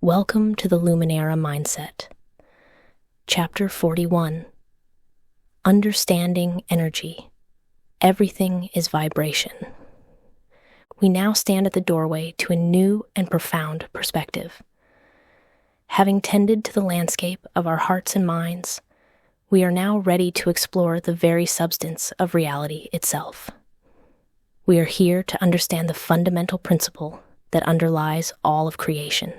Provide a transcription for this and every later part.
Welcome to the Luminara Mindset. Chapter 41. Understanding Energy. Everything is vibration. We now stand at the doorway to a new and profound perspective. Having tended to the landscape of our hearts and minds, we are now ready to explore the very substance of reality itself. We are here to understand the fundamental principle that underlies all of creation,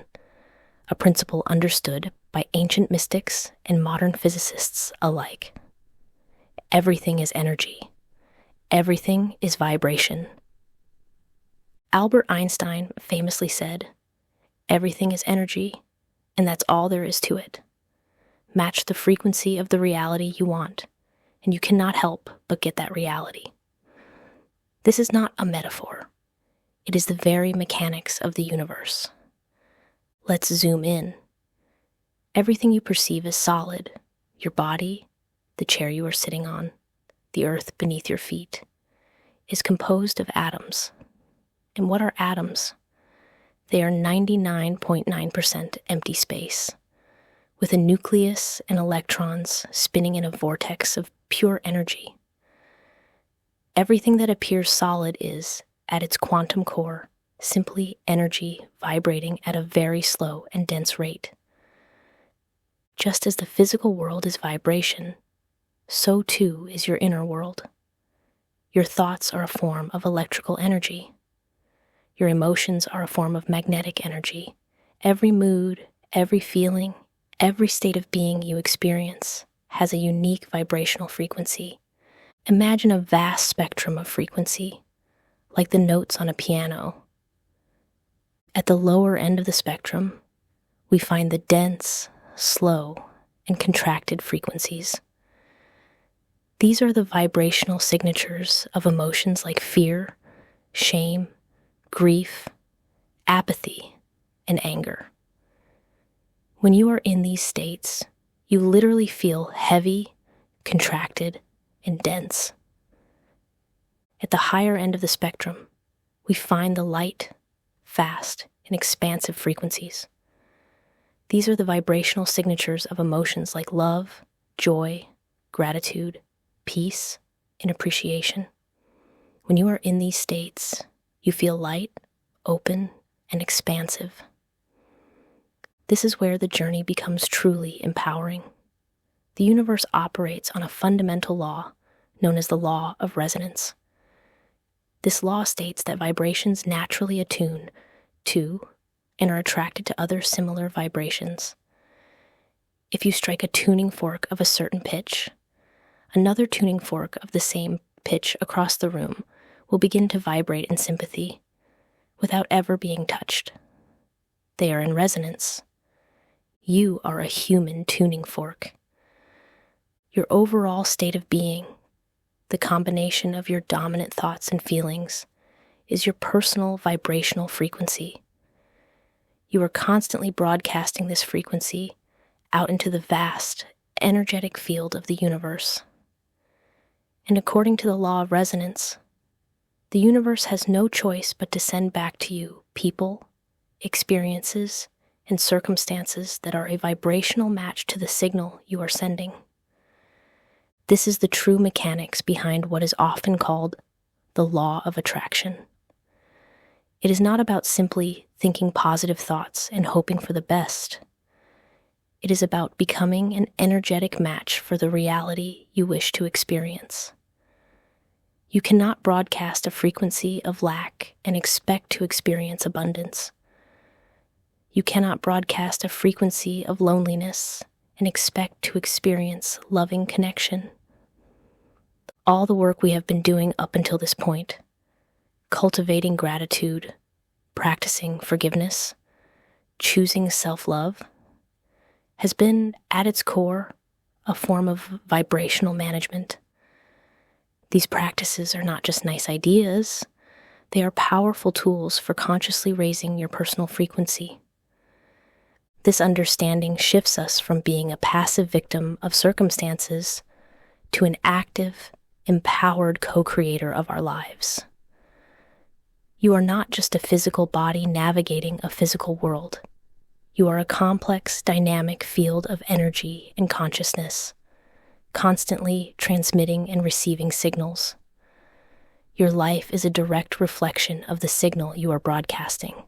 a principle understood by ancient mystics and modern physicists alike. Everything is energy. Everything is vibration. Albert Einstein famously said, "Everything is energy, and that's all there is to it. Match the frequency of the reality you want, and you cannot help but get that reality." This is not a metaphor. It is the very mechanics of the universe. Let's zoom in. Everything you perceive as solid, your body, the chair you are sitting on, the earth beneath your feet, is composed of atoms. And what are atoms? They are 99.9% empty space, with a nucleus and electrons spinning in a vortex of pure energy. Everything that appears solid is, at its quantum core, simply energy vibrating at a very slow and dense rate. Just as the physical world is vibration, so too is your inner world. Your thoughts are a form of electrical energy. Your emotions are a form of magnetic energy. Every mood, every feeling, every state of being you experience has a unique vibrational frequency. Imagine a vast spectrum of frequency, like the notes on a piano. At the lower end of the spectrum, we find the dense, slow, and contracted frequencies. These are the vibrational signatures of emotions like fear, shame, grief, apathy, and anger. When you are in these states, you literally feel heavy, contracted, and dense. At the higher end of the spectrum, we find the light, fast, and expansive frequencies. These are the vibrational signatures of emotions like love, joy, gratitude, peace, and appreciation. When you are in these states, you feel light, open, and expansive. This is where the journey becomes truly empowering. The universe operates on a fundamental law known as the law of resonance. This law states that vibrations naturally attune to and are attracted to other similar vibrations. If you strike a tuning fork of a certain pitch, another tuning fork of the same pitch across the room will begin to vibrate in sympathy without ever being touched. They are in resonance. You are a human tuning fork. Your overall state of being, the combination of your dominant thoughts and feelings, is your personal vibrational frequency. You are constantly broadcasting this frequency out into the vast, energetic field of the universe. And according to the law of resonance, the universe has no choice but to send back to you people, experiences, and circumstances that are a vibrational match to the signal you are sending. This is the true mechanics behind what is often called the law of attraction. It is not about simply thinking positive thoughts and hoping for the best. It is about becoming an energetic match for the reality you wish to experience. You cannot broadcast a frequency of lack and expect to experience abundance. You cannot broadcast a frequency of loneliness and expect to experience loving connection. All the work we have been doing up until this point, cultivating gratitude, practicing forgiveness, choosing self-love, has been, at its core, a form of vibrational management. These practices are not just nice ideas, they are powerful tools for consciously raising your personal frequency. This understanding shifts us from being a passive victim of circumstances to an active, empowered co-creator of our lives. You are not just a physical body navigating a physical world. You are a complex, dynamic field of energy and consciousness, constantly transmitting and receiving signals. Your life is a direct reflection of the signal you are broadcasting.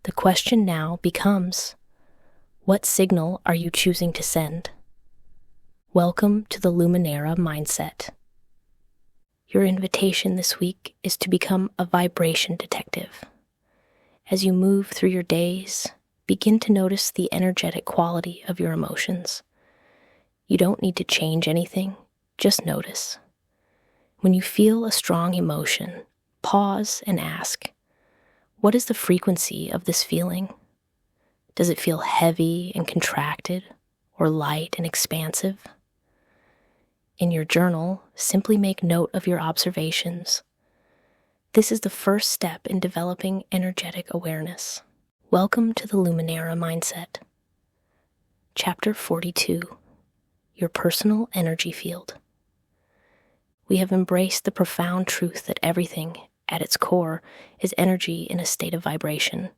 The question now becomes, what signal are you choosing to send? Welcome to the Luminara Mindset. Your invitation this week is to become a vibration detective. As you move through your days, begin to notice the energetic quality of your emotions. You don't need to change anything, just notice. When you feel a strong emotion, pause and ask, what is the frequency of this feeling? Does it feel heavy and contracted, or light and expansive? In your journal, simply make note of your observations. This is the first step in developing energetic awareness. Welcome to the Luminara Mindset. Chapter 42, Your Personal Energy Field. We have embraced the profound truth that everything, at its core, is energy in a state of vibration.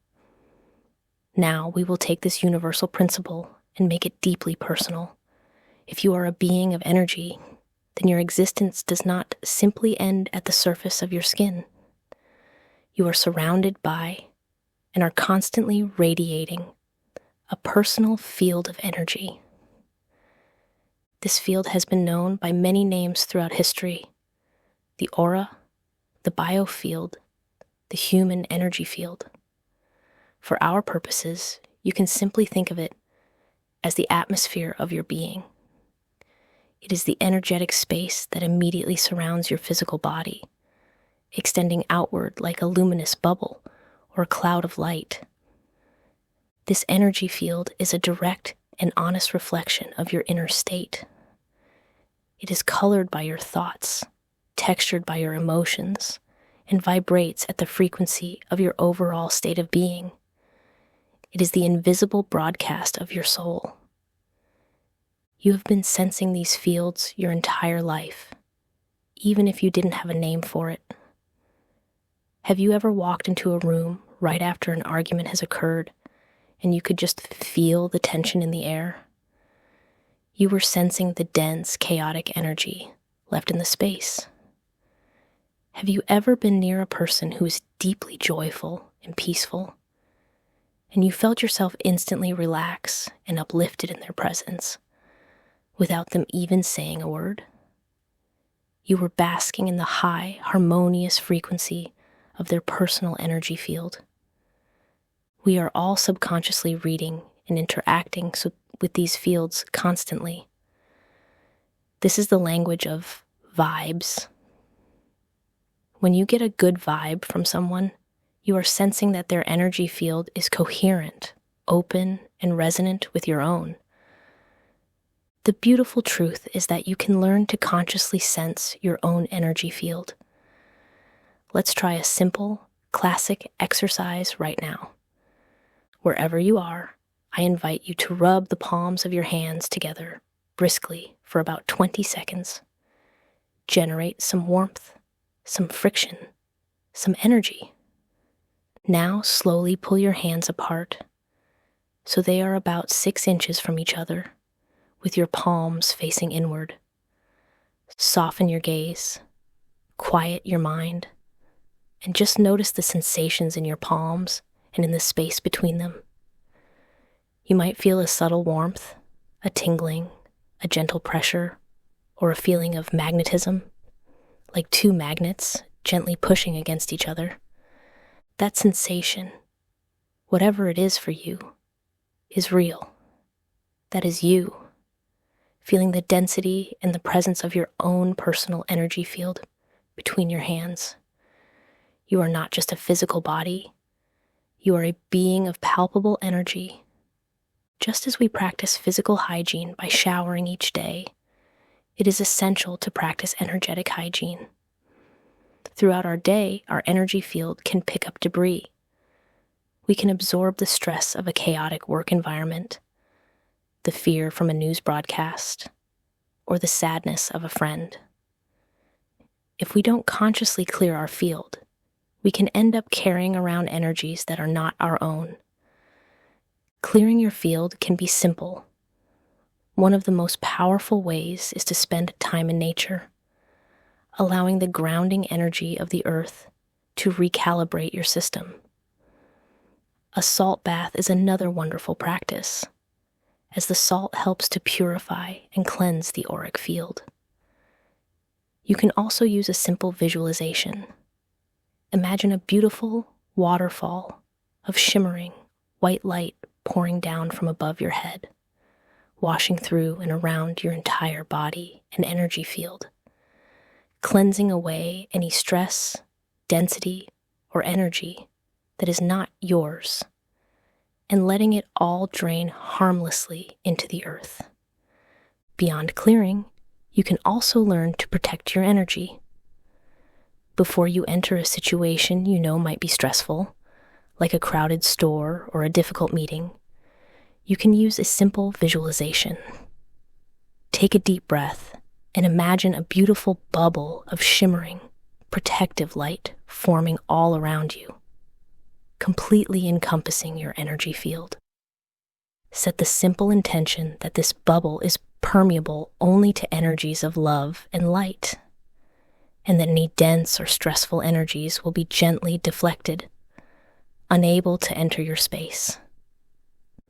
Now we will take this universal principle and make it deeply personal. If you are a being of energy, then your existence does not simply end at the surface of your skin. You are surrounded by and are constantly radiating a personal field of energy. This field has been known by many names throughout history: the aura, the biofield, the human energy field. For our purposes, you can simply think of it as the atmosphere of your being. It is the energetic space that immediately surrounds your physical body, extending outward like a luminous bubble or a cloud of light. This energy field is a direct and honest reflection of your inner state. It is colored by your thoughts, textured by your emotions, and vibrates at the frequency of your overall state of being. It is the invisible broadcast of your soul. You have been sensing these fields your entire life, even if you didn't have a name for it. Have you ever walked into a room right after an argument has occurred and you could just feel the tension in the air? You were sensing the dense, chaotic energy left in the space. Have you ever been near a person who is deeply joyful and peaceful, and you felt yourself instantly relax and uplifted in their presence, without them even saying a word? You were basking in the high, harmonious frequency of their personal energy field. We are all subconsciously reading and interacting with these fields constantly. This is the language of vibes. When you get a good vibe from someone, you are sensing that their energy field is coherent, open, and resonant with your own. The beautiful truth is that you can learn to consciously sense your own energy field. Let's try a simple, classic exercise right now. Wherever you are, I invite you to rub the palms of your hands together briskly for about 20 seconds. Generate some warmth, some friction, some energy. Now slowly pull your hands apart so they are about 6 inches from each other, with your palms facing inward. Soften your gaze, quiet your mind, and just notice the sensations in your palms and in the space between them. You might feel a subtle warmth, a tingling, a gentle pressure, or a feeling of magnetism, like two magnets gently pushing against each other. That sensation, whatever it is for you, is real. That is you, feeling the density and the presence of your own personal energy field between your hands. You are not just a physical body. You are a being of palpable energy. Just as we practice physical hygiene by showering each day, it is essential to practice energetic hygiene. Throughout our day, our energy field can pick up debris. We can absorb the stress of a chaotic work environment, the fear from a news broadcast, or the sadness of a friend. If we don't consciously clear our field, we can end up carrying around energies that are not our own. Clearing your field can be simple. One of the most powerful ways is to spend time in nature, allowing the grounding energy of the earth to recalibrate your system. A salt bath is another wonderful practice, as the salt helps to purify and cleanse the auric field. You can also use a simple visualization. Imagine a beautiful waterfall of shimmering white light pouring down from above your head, washing through and around your entire body and energy field, cleansing away any stress, density, or energy that is not yours, and letting it all drain harmlessly into the earth. Beyond clearing, you can also learn to protect your energy. Before you enter a situation you know might be stressful, like a crowded store or a difficult meeting, you can use a simple visualization. Take a deep breath and imagine a beautiful bubble of shimmering, protective light forming all around you, completely encompassing your energy field. Set the simple intention that this bubble is permeable only to energies of love and light, and that any dense or stressful energies will be gently deflected, unable to enter your space.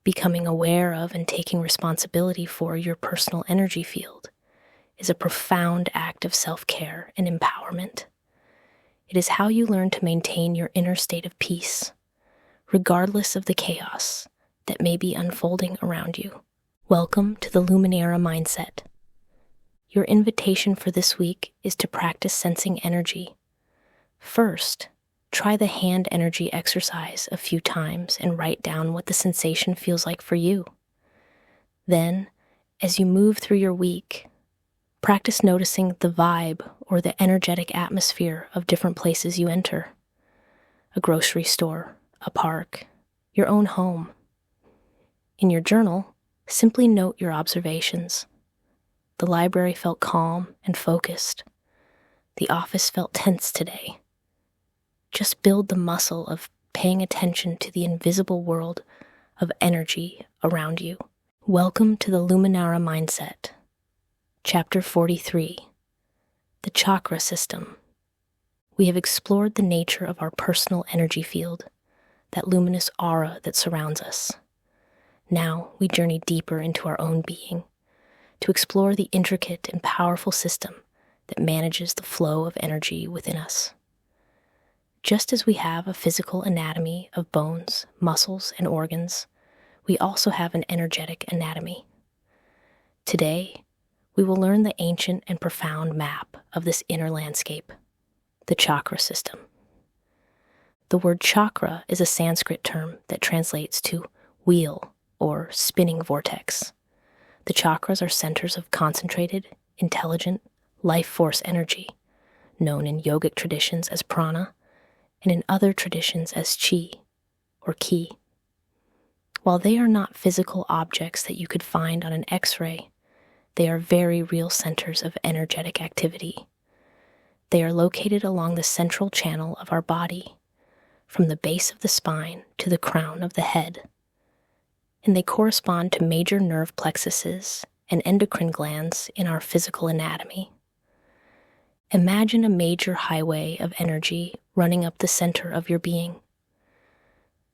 Becoming aware of and taking responsibility for your personal energy field is a profound act of self-care and empowerment. It is how you learn to maintain your inner state of peace, regardless of the chaos that may be unfolding around you. Welcome to the Luminara Mindset. Your invitation for this week is to practice sensing energy. First, try the hand energy exercise a few times and write down what the sensation feels like for you. Then, as you move through your week, practice noticing the vibe or the energetic atmosphere of different places you enter. A grocery store, a park, your own home. In your journal, simply note your observations. The library felt calm and focused. The office felt tense today. Just build the muscle of paying attention to the invisible world of energy around you. Welcome to the Luminara Mindset. Chapter 43, the chakra system. We have explored the nature of our personal energy field, that luminous aura that surrounds us. Now we journey deeper into our own being to explore the intricate and powerful system that manages the flow of energy within us. Just as we have a physical anatomy of bones, muscles, and organs, we also have an energetic anatomy. Today, we will learn the ancient and profound map of this inner landscape, the chakra system. The word chakra is a Sanskrit term that translates to wheel or spinning vortex. The chakras are centers of concentrated, intelligent, life force energy, known in yogic traditions as prana, and in other traditions as chi, or ki. While they are not physical objects that you could find on an X-ray, they are very real centers of energetic activity. They are located along the central channel of our body, from the base of the spine to the crown of the head, and they correspond to major nerve plexuses and endocrine glands in our physical anatomy. Imagine a major highway of energy running up the center of your being.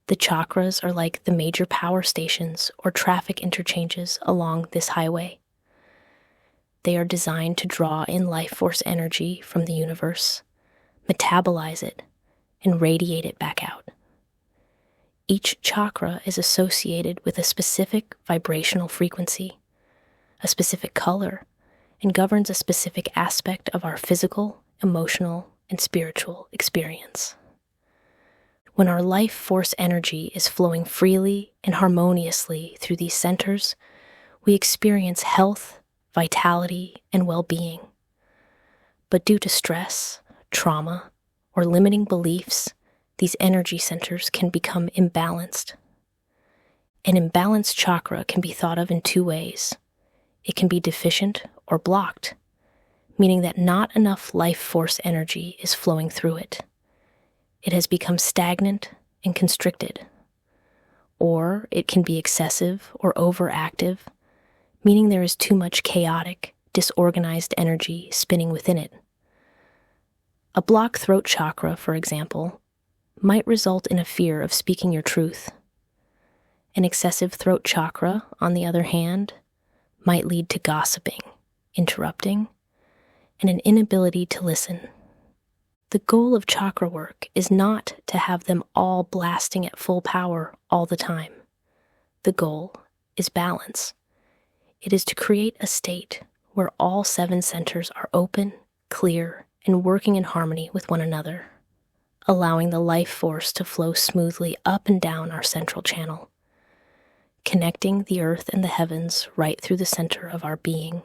The chakras are like the major power stations or traffic interchanges along this highway. They are designed to draw in life force energy from the universe, metabolize it, and radiate it back out. Each chakra is associated with a specific vibrational frequency, a specific color, and governs a specific aspect of our physical, emotional, and spiritual experience. When our life force energy is flowing freely and harmoniously through these centers, we experience health, vitality, and well-being. But due to stress, trauma, or limiting beliefs, these energy centers can become imbalanced. An imbalanced chakra can be thought of in two ways. It can be deficient or blocked, meaning that not enough life force energy is flowing through it. It has become stagnant and constricted. or it can be excessive or overactive, meaning there is too much chaotic, disorganized energy spinning within it. A blocked throat chakra, for example, might result in a fear of speaking your truth. An excessive throat chakra, on the other hand, might lead to gossiping, interrupting, and an inability to listen. The goal of chakra work is not to have them all blasting at full power all the time. The goal is balance. It is to create a state where all 7 centers are open, clear, and working in harmony with one another, allowing the life force to flow smoothly up and down our central channel, connecting the earth and the heavens right through the center of our being.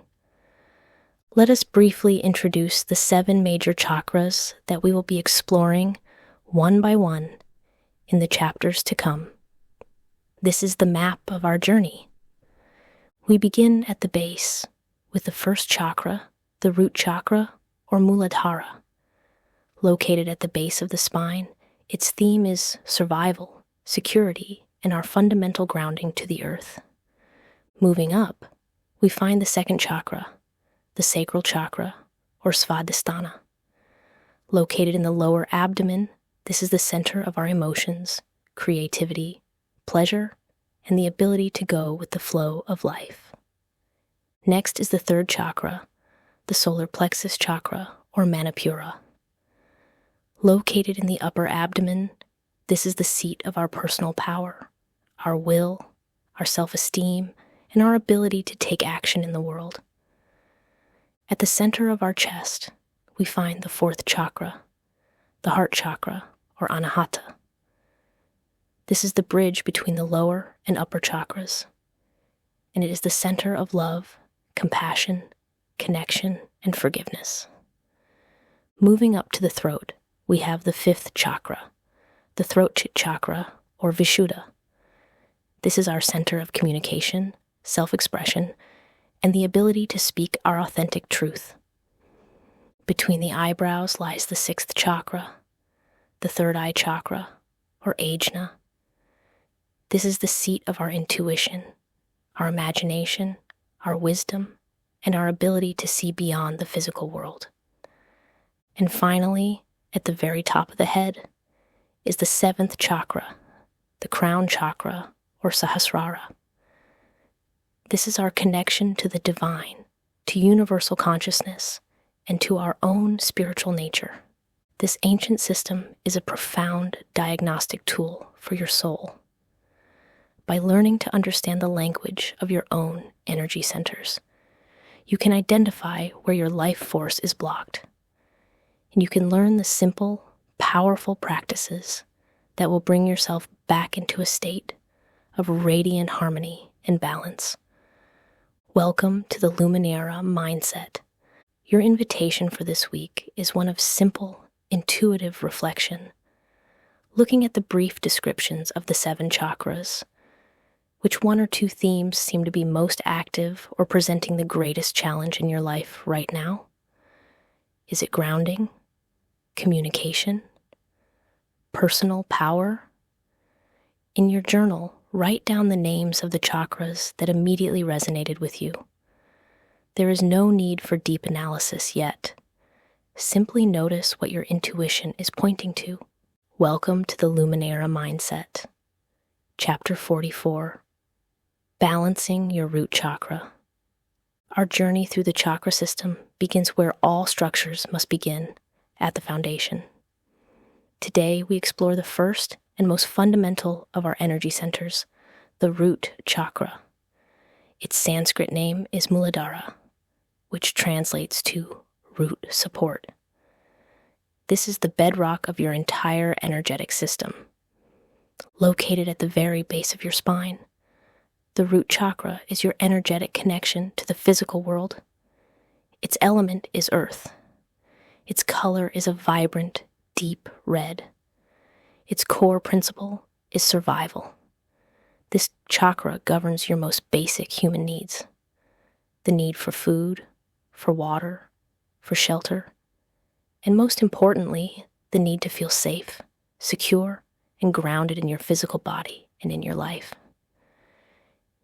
Let us briefly introduce the 7 major chakras that we will be exploring one by one in the chapters to come. This is the map of our journey. We begin at the base with the first chakra, the root chakra, or Muladhara. Located at the base of the spine, its theme is survival, security, and our fundamental grounding to the earth. Moving up, we find the second chakra, the sacral chakra, or Svadhisthana. Located in the lower abdomen, this is the center of our emotions, creativity, pleasure, and the ability to go with the flow of life. Next is the third chakra, the solar plexus chakra, or Manipura. Located in the upper abdomen, this is the seat of our personal power, our will, our self-esteem, and our ability to take action in the world. At the center of our chest, we find the fourth chakra, the heart chakra, or Anahata. This is the bridge between the lower and upper chakras, and it is the center of love, compassion, connection, and forgiveness. Moving up to the throat, we have the fifth chakra, the throat chakra, or Vishuddha. This is our center of communication, self-expression, and the ability to speak our authentic truth. Between the eyebrows lies the sixth chakra, the third eye chakra, or Ajna. This is the seat of our intuition, our imagination, our wisdom, and our ability to see beyond the physical world. And finally, at the very top of the head, is the seventh chakra, the crown chakra, or Sahasrara. This is our connection to the divine, to universal consciousness, and to our own spiritual nature. This ancient system is a profound diagnostic tool for your soul. By learning to understand the language of your own energy centers, you can identify where your life force is blocked, and you can learn the simple, powerful practices that will bring yourself back into a state of radiant harmony and balance. Welcome to the Luminara Mindset. Your invitation for this week is one of simple, intuitive reflection, looking at the brief descriptions of the 7 chakras. Which one or two themes seem to be most active or presenting the greatest challenge in your life right now? Is it grounding, communication, personal power? In your journal, write down the names of the chakras that immediately resonated with you. There is no need for deep analysis yet. Simply notice what your intuition is pointing to. Welcome to the Luminara Mindset. Chapter 44. Balancing your root chakra. Our journey through the chakra system begins where all structures must begin, at the foundation. Today, we explore the first and most fundamental of our energy centers, the root chakra. Its Sanskrit name is Muladhara, which translates to root support. This is the bedrock of your entire energetic system. Located at the very base of your spine, the root chakra is your energetic connection to the physical world. Its element is earth. Its color is a vibrant, deep red. Its core principle is survival. This chakra governs your most basic human needs: the need for food, for water, for shelter, and most importantly, the need to feel safe, secure, and grounded in your physical body and in your life.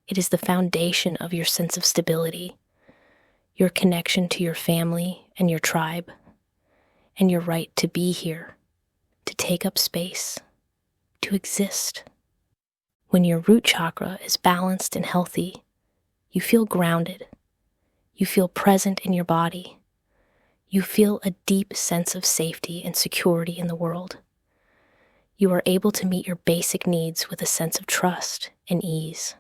It is the foundation of your sense of stability, your connection to your family and your tribe, and your right to be here, to take up space, to exist. When your root chakra is balanced and healthy, you feel grounded. You feel present in your body. You feel a deep sense of safety and security in the world. You are able to meet your basic needs with a sense of trust and ease.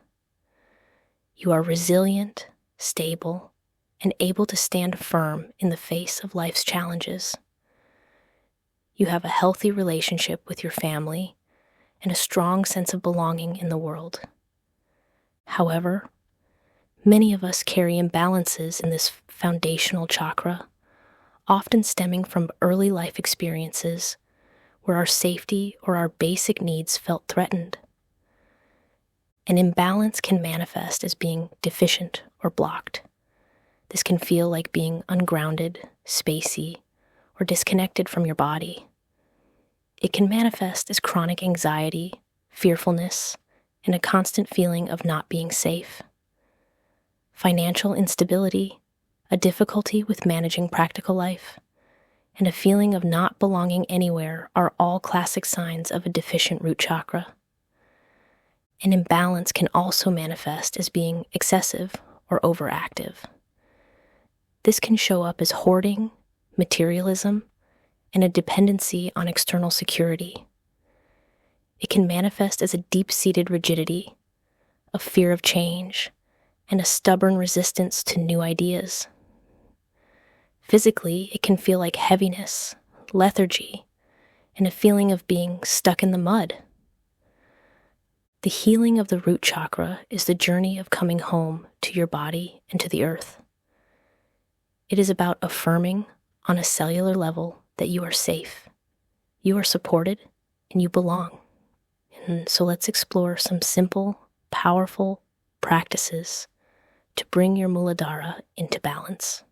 You are resilient, stable, and able to stand firm in the face of life's challenges. You have a healthy relationship with your family and a strong sense of belonging in the world. However, many of us carry imbalances in this foundational chakra, often stemming from early life experiences where our safety or our basic needs felt threatened. An imbalance can manifest as being deficient or blocked. This can feel like being ungrounded, spacey, or disconnected from your body. It can manifest as chronic anxiety, fearfulness, and a constant feeling of not being safe. Financial instability, a difficulty with managing practical life, and a feeling of not belonging anywhere are all classic signs of a deficient root chakra. An imbalance can also manifest as being excessive or overactive. This can show up as hoarding, materialism, and a dependency on external security. It can manifest as a deep-seated rigidity, a fear of change, and a stubborn resistance to new ideas. Physically, it can feel like heaviness, lethargy, and a feeling of being stuck in the mud. The healing of the root chakra is the journey of coming home to your body and to the earth. It is about affirming on a cellular level that you are safe, you are supported, and you belong. And so let's explore some simple, powerful practices to bring your Muladhara into balance.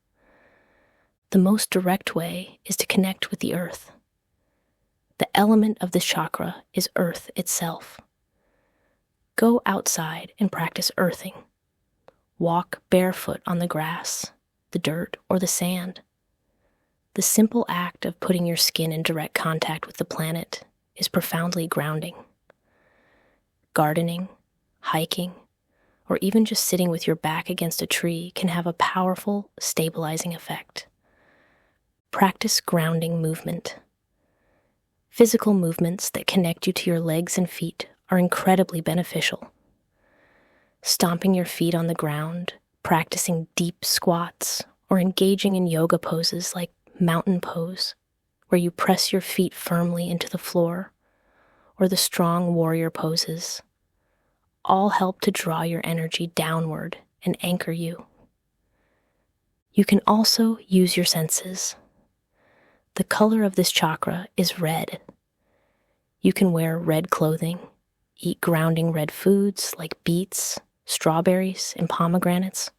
The most direct way is to connect with the earth. The element of this chakra is earth itself. Go outside and practice earthing. Walk barefoot on the grass, the dirt, or the sand. The simple act of putting your skin in direct contact with the planet is profoundly grounding. Gardening, hiking, or even just sitting with your back against a tree can have a powerful, stabilizing effect. Practice grounding movement. Physical movements that connect you to your legs and feet are incredibly beneficial. Stomping your feet on the ground, practicing deep squats, or engaging in yoga poses like mountain pose, where you press your feet firmly into the floor, or the strong warrior poses, all help to draw your energy downward and anchor you. You can also use your senses. The color of this chakra is red. You can wear red clothing, eat grounding red foods like beets, strawberries, and pomegranates,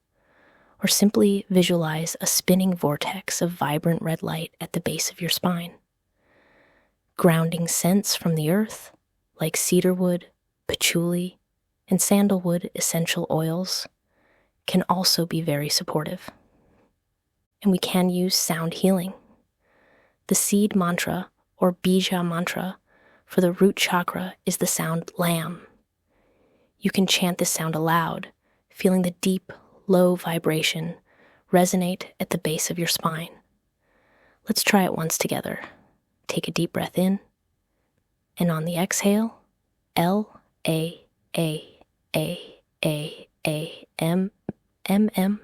or simply visualize a spinning vortex of vibrant red light at the base of your spine. Grounding scents from the earth, like cedarwood, patchouli, and sandalwood essential oils, can also be very supportive. And we can use sound healing. The seed mantra, or bija mantra, for the root chakra is the sound lam. You can chant this sound aloud, feeling the deep, low vibration resonate at the base of your spine. Let's try it once together. Take a deep breath in, and on the exhale, L, A, A, A, A, A, M, M, M.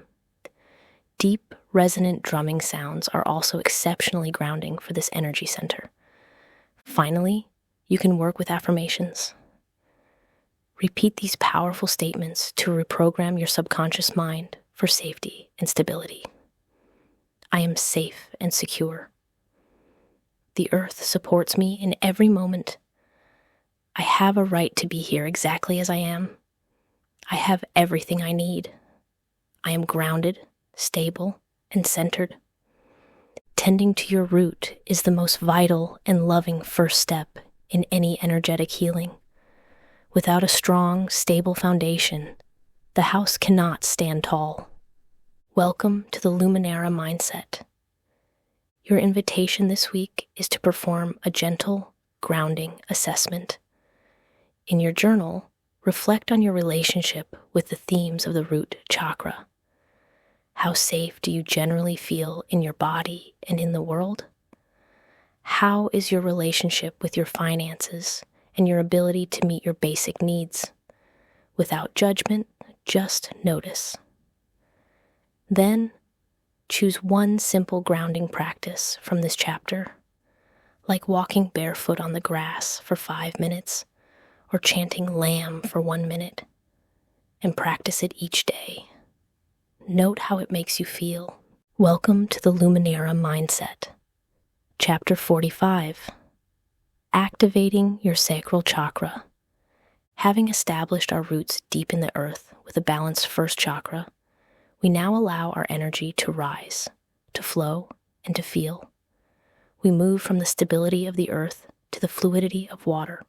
Deep, resonant drumming sounds are also exceptionally grounding for this energy center. Finally, you can work with affirmations. Repeat these powerful statements to reprogram your subconscious mind for safety and stability. I am safe and secure. The earth supports me in every moment. I have a right to be here exactly as I am. I have everything I need. I am grounded, stable, and centered. Tending to your root is the most vital and loving first step in any energetic healing. Without a strong, stable foundation, the house cannot stand tall. Welcome to the Luminara Mindset. Your invitation this week is to perform a gentle, grounding assessment. In your journal, reflect on your relationship with the themes of the root chakra. How safe do you generally feel in your body and in the world? How is your relationship with your finances and your ability to meet your basic needs? Without judgment, just notice. Then, choose one simple grounding practice from this chapter, like walking barefoot on the grass for 5 minutes or chanting Lamb for 1 minute, and practice it each day. Note how it makes you feel. Welcome to the Luminara Mindset. Chapter 45. Activating your sacral chakra. Having established our roots deep in the earth with a balanced first chakra, we now allow our energy to rise, to flow, and to feel. We move from the stability of the earth to the fluidity of water.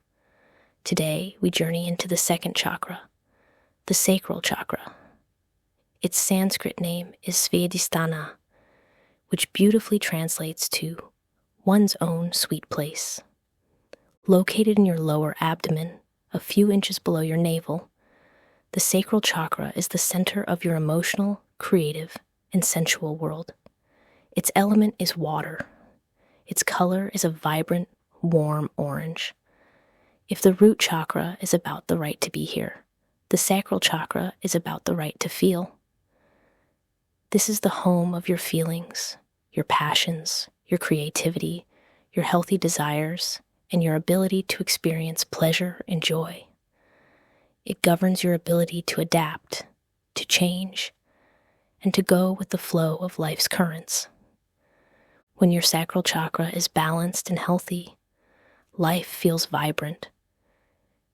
Today, we journey into the second chakra, the sacral chakra. Its Sanskrit name is Svadhisthana, which beautifully translates to one's own sweet place. Located in your lower abdomen, a few inches below your navel, the sacral chakra is the center of your emotional, creative, and sensual world. Its element is water. Its color is a vibrant, warm orange. If the root chakra is about the right to be here, the sacral chakra is about the right to feel. This is the home of your feelings, your passions, your creativity, your healthy desires, and your ability to experience pleasure and joy. It governs your ability to adapt, to change, and to go with the flow of life's currents. When your sacral chakra is balanced and healthy, life feels vibrant.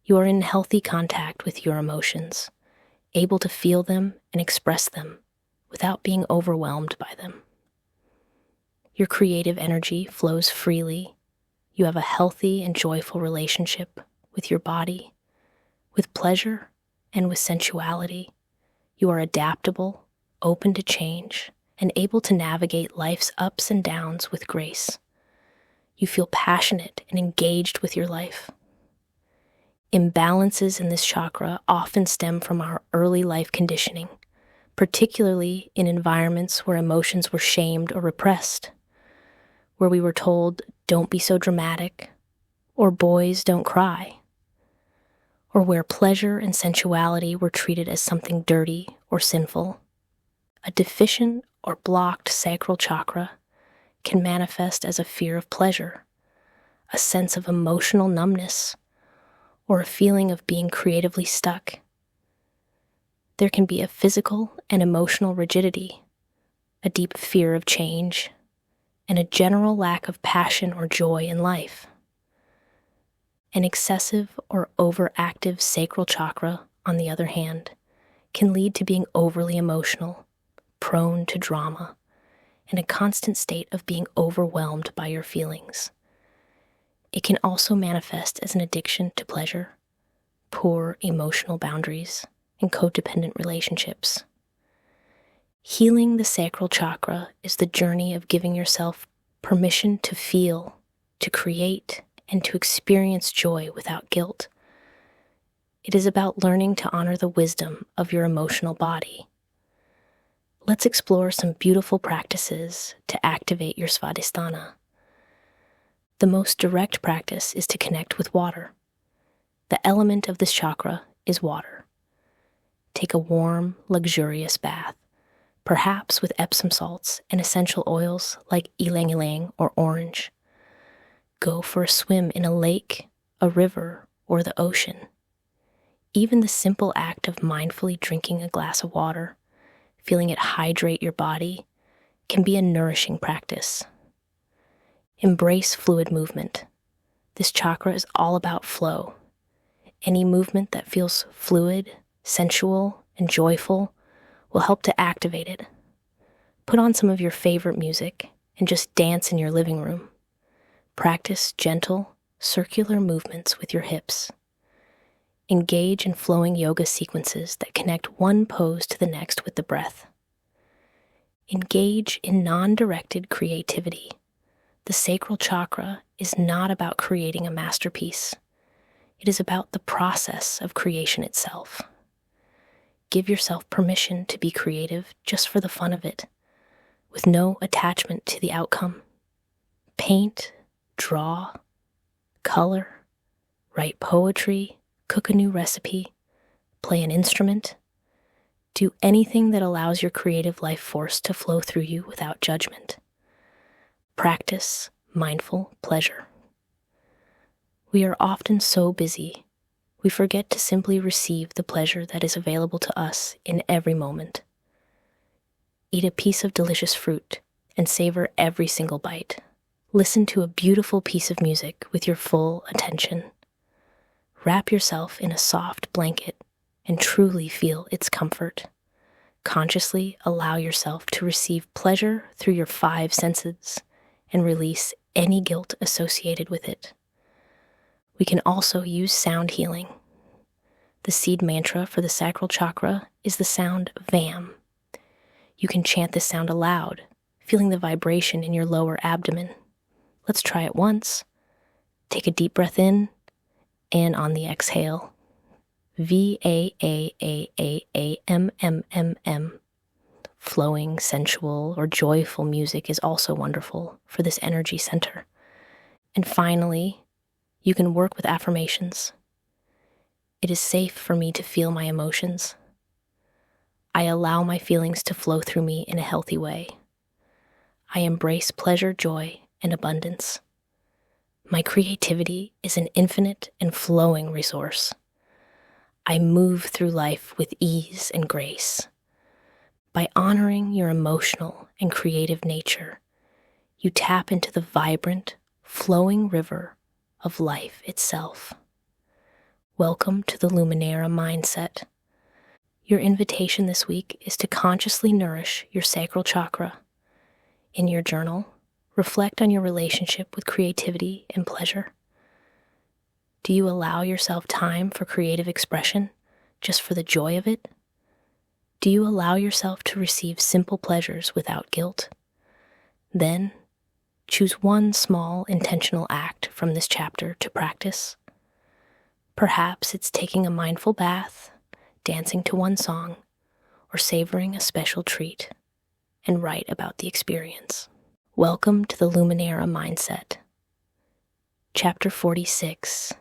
You are in healthy contact with your emotions, able to feel them and express them without being overwhelmed by them. Your creative energy flows freely. You have a healthy and joyful relationship with your body, with pleasure, and with sensuality. You are adaptable, open to change, and able to navigate life's ups and downs with grace. You feel passionate and engaged with your life. Imbalances in this chakra often stem from our early life conditioning, particularly in environments where emotions were shamed or repressed, where we were told, "Don't be so dramatic," or "Boys don't cry," or where pleasure and sensuality were treated as something dirty or sinful. A deficient or blocked sacral chakra can manifest as a fear of pleasure, a sense of emotional numbness, or a feeling of being creatively stuck. There can be a physical and emotional rigidity, a deep fear of change, and a general lack of passion or joy in life. An excessive or overactive sacral chakra, on the other hand, can lead to being overly emotional, prone to drama, and a constant state of being overwhelmed by your feelings. It can also manifest as an addiction to pleasure, poor emotional boundaries, and codependent relationships. Healing the sacral chakra is the journey of giving yourself permission to feel, to create, and to experience joy without guilt. It is about learning to honor the wisdom of your emotional body. Let's explore some beautiful practices to activate your Svadhisthana. The most direct practice is to connect with water. The element of this chakra is water. Take a warm, luxurious bath, perhaps with Epsom salts and essential oils like ylang-ylang or orange. Go for a swim in a lake, a river, or the ocean. Even the simple act of mindfully drinking a glass of water, feeling it hydrate your body, can be a nourishing practice. Embrace fluid movement. This chakra is all about flow. Any movement that feels fluid, sensual, and joyful will help to activate it. Put on some of your favorite music and just dance in your living room. Practice gentle, circular movements with your hips. Engage in flowing yoga sequences that connect one pose to the next with the breath. Engage in non-directed creativity. The sacral chakra is not about creating a masterpiece. It is about the process of creation itself. Give yourself permission to be creative just for the fun of it, with no attachment to the outcome. Paint, draw, color, write poetry, cook a new recipe, play an instrument. Do anything that allows your creative life force to flow through you without judgment. Practice mindful pleasure. We are often so busy, we forget to simply receive the pleasure that is available to us in every moment. Eat a piece of delicious fruit and savor every single bite. Listen to a beautiful piece of music with your full attention. Wrap yourself in a soft blanket and truly feel its comfort. Consciously allow yourself to receive pleasure through your 5 senses and release any guilt associated with it. We can also use sound healing. The seed mantra for the sacral chakra is the sound VAM. You can chant this sound aloud, feeling the vibration in your lower abdomen. Let's try it once. Take a deep breath in, and on the exhale, VAAAAAMMMM. Flowing, sensual, or joyful music is also wonderful for this energy center. And finally, you can work with affirmations. It is safe for me to feel my emotions. I allow my feelings to flow through me in a healthy way. I embrace pleasure, joy, and abundance. My creativity is an infinite and flowing resource. I move through life with ease and grace. By honoring your emotional and creative nature, you tap into the vibrant, flowing river of life itself. Welcome to the Luminara Mindset. Your invitation this week is to consciously nourish your sacral chakra. In your journal, reflect on your relationship with creativity and pleasure. Do you allow yourself time for creative expression just for the joy of it? Do you allow yourself to receive simple pleasures without guilt? Then, choose one small intentional act from this chapter to practice. Perhaps it's taking a mindful bath, dancing to one song, or savoring a special treat, and write about the experience. Welcome to the Luminara Mindset. Chapter 46,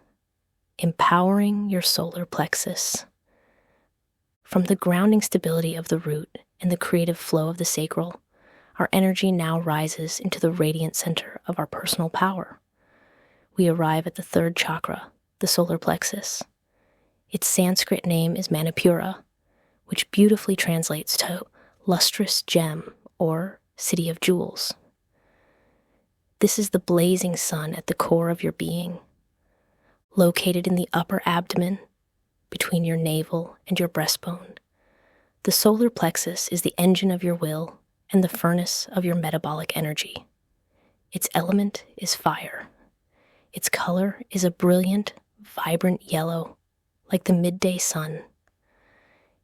Empowering Your Solar Plexus. From the grounding stability of the root and the creative flow of the sacral, our energy now rises into the radiant center of our personal power. We arrive at the 3rd chakra, the solar plexus. Its Sanskrit name is Manipura, which beautifully translates to lustrous gem or city of jewels. This is the blazing sun at the core of your being. Located in the upper abdomen, between your navel and your breastbone, the solar plexus is the engine of your will and the furnace of your metabolic energy. Its element is fire. Its color is a brilliant, vibrant yellow, like the midday sun.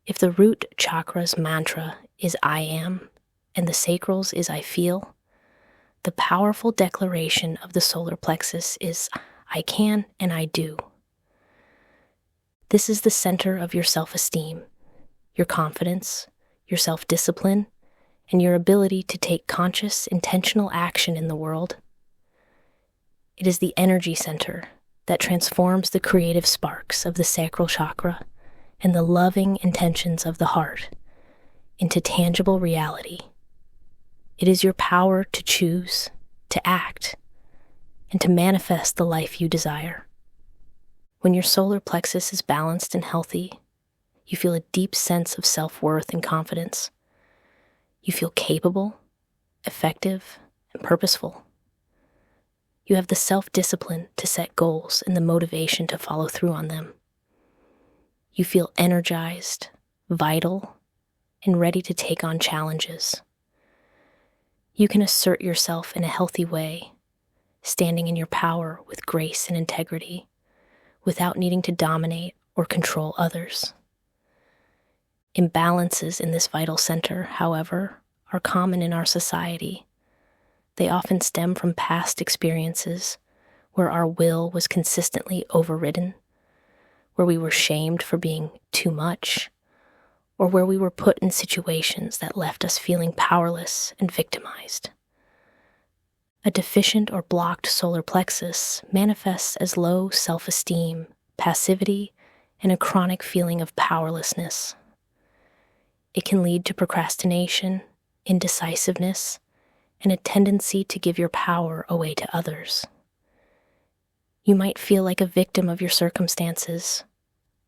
If the root chakra's mantra is I am, and the sacral's is I feel, the powerful declaration of the solar plexus is I can and I do. This is the center of your self-esteem, your confidence, your self-discipline, and your ability to take conscious, intentional action in the world. It is the energy center that transforms the creative sparks of the sacral chakra and the loving intentions of the heart into tangible reality. It is your power to choose, to act, and to manifest the life you desire. When your solar plexus is balanced and healthy, you feel a deep sense of self-worth and confidence. You feel capable, effective, and purposeful. You have the self-discipline to set goals and the motivation to follow through on them. You feel energized, vital, and ready to take on challenges. You can assert yourself in a healthy way, standing in your power with grace and integrity, without needing to dominate or control others. Imbalances in this vital center, however, are common in our society. They often stem from past experiences where our will was consistently overridden, where we were shamed for being too much, or where we were put in situations that left us feeling powerless and victimized. A deficient or blocked solar plexus manifests as low self-esteem, passivity, and a chronic feeling of powerlessness. It can lead to procrastination, indecisiveness, and a tendency to give your power away to others. You might feel like a victim of your circumstances,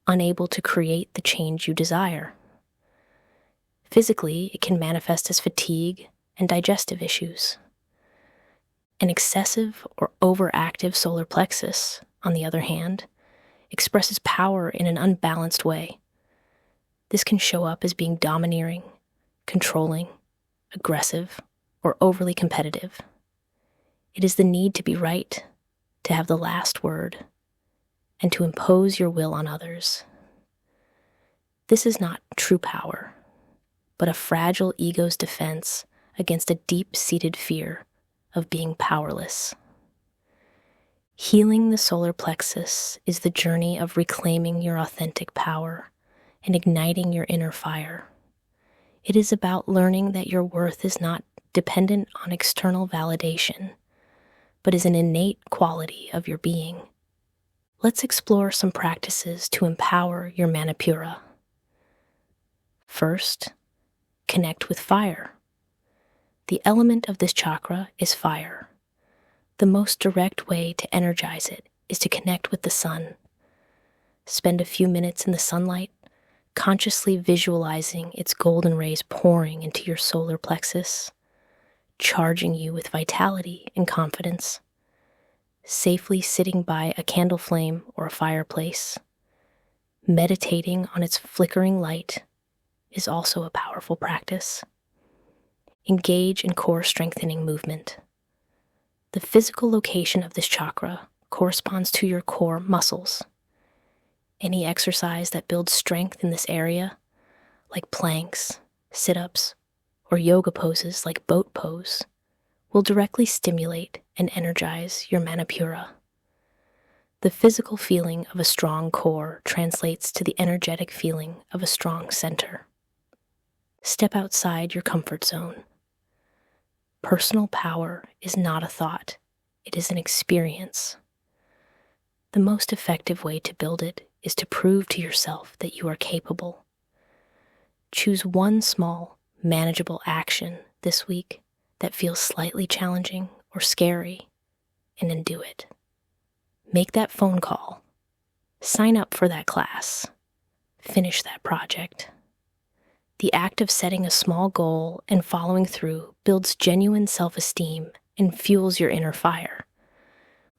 unable to create the change you desire. Physically, it can manifest as fatigue and digestive issues. An excessive or overactive solar plexus, on the other hand, expresses power in an unbalanced way. This can show up as being domineering, controlling, aggressive, or overly competitive. It is the need to be right, to have the last word, and to impose your will on others. This is not true power, but a fragile ego's defense against a deep-seated fear of being powerless. Healing the solar plexus is the journey of reclaiming your authentic power and igniting your inner fire. It is about learning that your worth is not dependent on external validation, but is an innate quality of your being. Let's explore some practices to empower your Manipura. First, connect with fire. The element of this chakra is fire. The most direct way to energize it is to connect with the sun. Spend a few minutes in the sunlight, consciously visualizing its golden rays pouring into your solar plexus, charging you with vitality and confidence. Safely sitting by a candle flame or a fireplace, meditating on its flickering light is also a powerful practice. Engage in core strengthening movement. The physical location of this chakra corresponds to your core muscles. Any exercise that builds strength in this area, like planks, sit-ups, or yoga poses like boat pose, will directly stimulate and energize your Manipura. The physical feeling of a strong core translates to the energetic feeling of a strong center. Step outside your comfort zone. Personal power is not a thought, it is an experience. The most effective way to build it is to prove to yourself that you are capable. Choose one small, manageable action this week that feels slightly challenging or scary, and then do it. Make that phone call. Sign up for that class. Finish that project. The act of setting a small goal and following through builds genuine self-esteem and fuels your inner fire.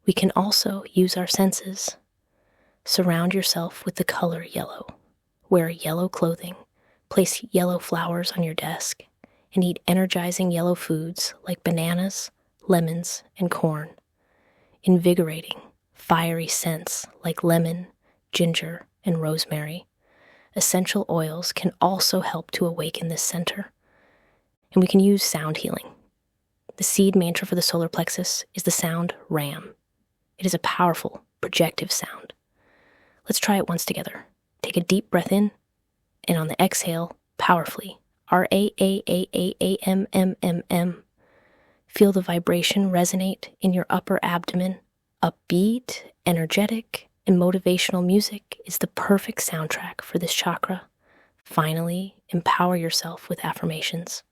We can also use our senses. Surround yourself with the color yellow. Wear yellow clothing. Place yellow flowers on your desk. And eat energizing yellow foods like bananas, lemons, and corn. Invigorating, fiery scents like lemon, ginger, and rosemary. Essential oils can also help to awaken this center. And we can use sound healing. The seed mantra for the solar plexus is the sound Ram. It is a powerful, projective sound. Let's try it once together. Take a deep breath in, and on the exhale, powerfully, R-A-A-A-A-A-M-M-M-M. Feel the vibration resonate in your upper abdomen. Upbeat, energetic, and motivational music is the perfect soundtrack for this chakra. Finally, empower yourself with affirmations.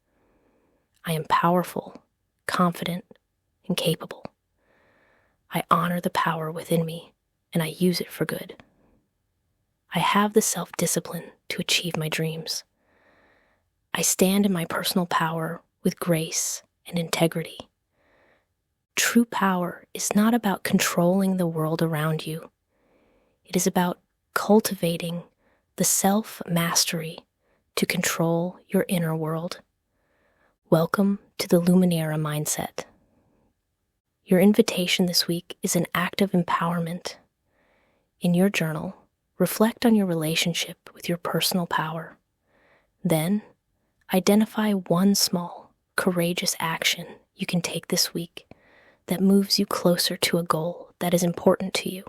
I am powerful, confident, and capable. I honor the power within me, and I use it for good. I have the self-discipline to achieve my dreams. I stand in my personal power with grace and integrity. True power is not about controlling the world around you. It is about cultivating the self-mastery to control your inner world. Welcome to the Luminara Mindset. Your invitation this week is an act of empowerment. In your journal, reflect on your relationship with your personal power. Then, identify one small, courageous action you can take this week that moves you closer to a goal that is important to you.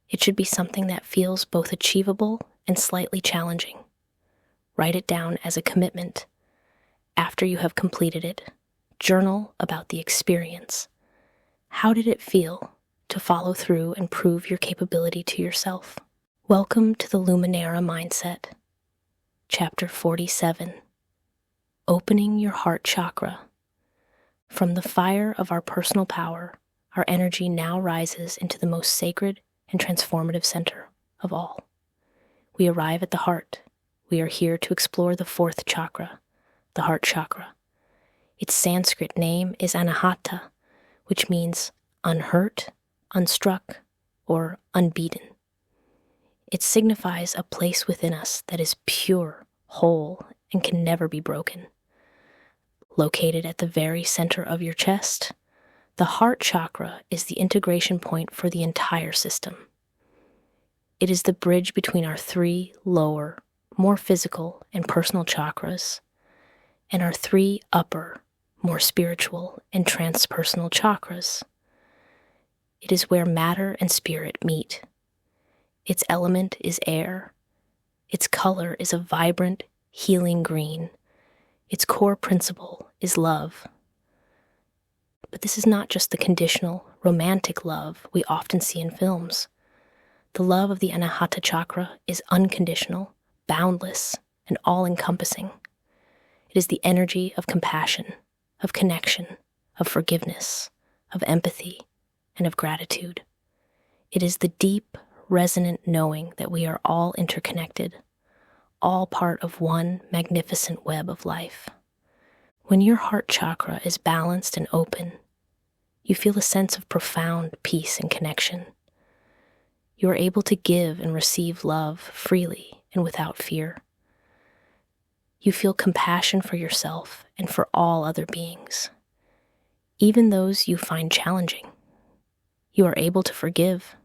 It should be something that feels both achievable and slightly challenging. Write it down as a commitment. After you have completed it, journal about the experience. How did it feel to follow through and prove your capability to yourself? Welcome to the Luminara Mindset. Chapter 47. Opening your heart chakra. From the fire of our personal power, our energy now rises into the most sacred and transformative center of all. We arrive at the heart. We are here to explore the fourth chakra, the heart chakra. Its Sanskrit name is Anahata, which means unhurt, unstruck, or unbeaten. It signifies a place within us that is pure, whole, and can never be broken. Located at the very center of your chest, the heart chakra is the integration point for the entire system. It is the bridge between our three lower, more physical and personal chakras, and our three upper, more spiritual and transpersonal chakras. It is where matter and spirit meet. Its element is air. Its color is a vibrant, healing green. Its core principle is love. But this is not just the conditional, romantic love we often see in films. The love of the Anahata chakra is unconditional, boundless, and all-encompassing. It is the energy of compassion, of connection, of forgiveness, of empathy, and of gratitude. It is the deep, resonant knowing that we are all interconnected, all part of one magnificent web of life. When your heart chakra is balanced and open, you feel a sense of profound peace and connection. You are able to give and receive love freely and without fear. You feel compassion for yourself and for all other beings, even those you find challenging. You are able to forgive.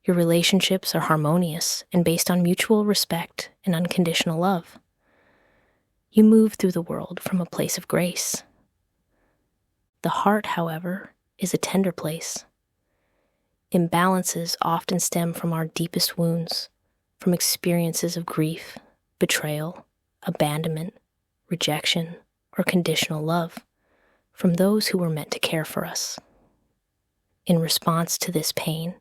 Your relationships are harmonious and based on mutual respect and unconditional love. You move through the world from a place of grace. The heart, however, is a tender place. Imbalances often stem from our deepest wounds, from experiences of grief, betrayal, abandonment, rejection, or conditional love, from those who were meant to care for us. In response to this pain,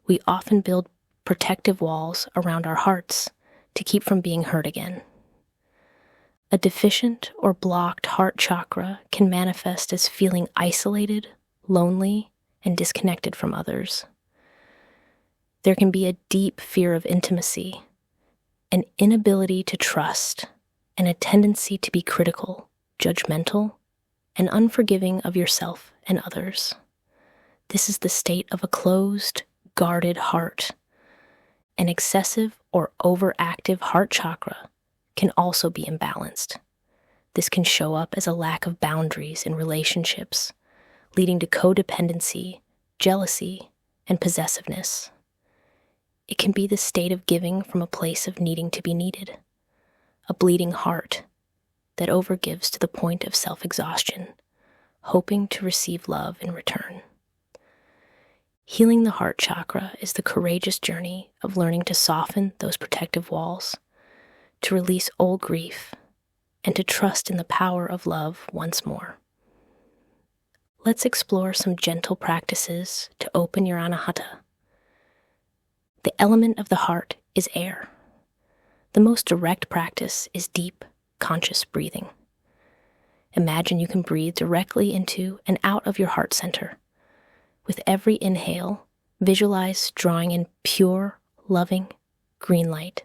we often build protective walls around our hearts to keep from being hurt again. A deficient or blocked heart chakra can manifest as feeling isolated, lonely, and disconnected from others. There can be a deep fear of intimacy, an inability to trust, and a tendency to be critical, judgmental, and unforgiving of yourself and others. This is the state of a closed, guarded heart. An excessive or overactive heart chakra can also be imbalanced. This can show up as a lack of boundaries in relationships, leading to codependency, jealousy, and possessiveness. It can be the state of giving from a place of needing to be needed, a bleeding heart that overgives to the point of self-exhaustion, hoping to receive love in return. Healing the heart chakra is the courageous journey of learning to soften those protective walls, to release old grief, and to trust in the power of love once more. Let's explore some gentle practices to open your Anahata. The element of the heart is air. The most direct practice is deep, conscious breathing. Imagine you can breathe directly into and out of your heart center. With every inhale, visualize drawing in pure, loving, green light.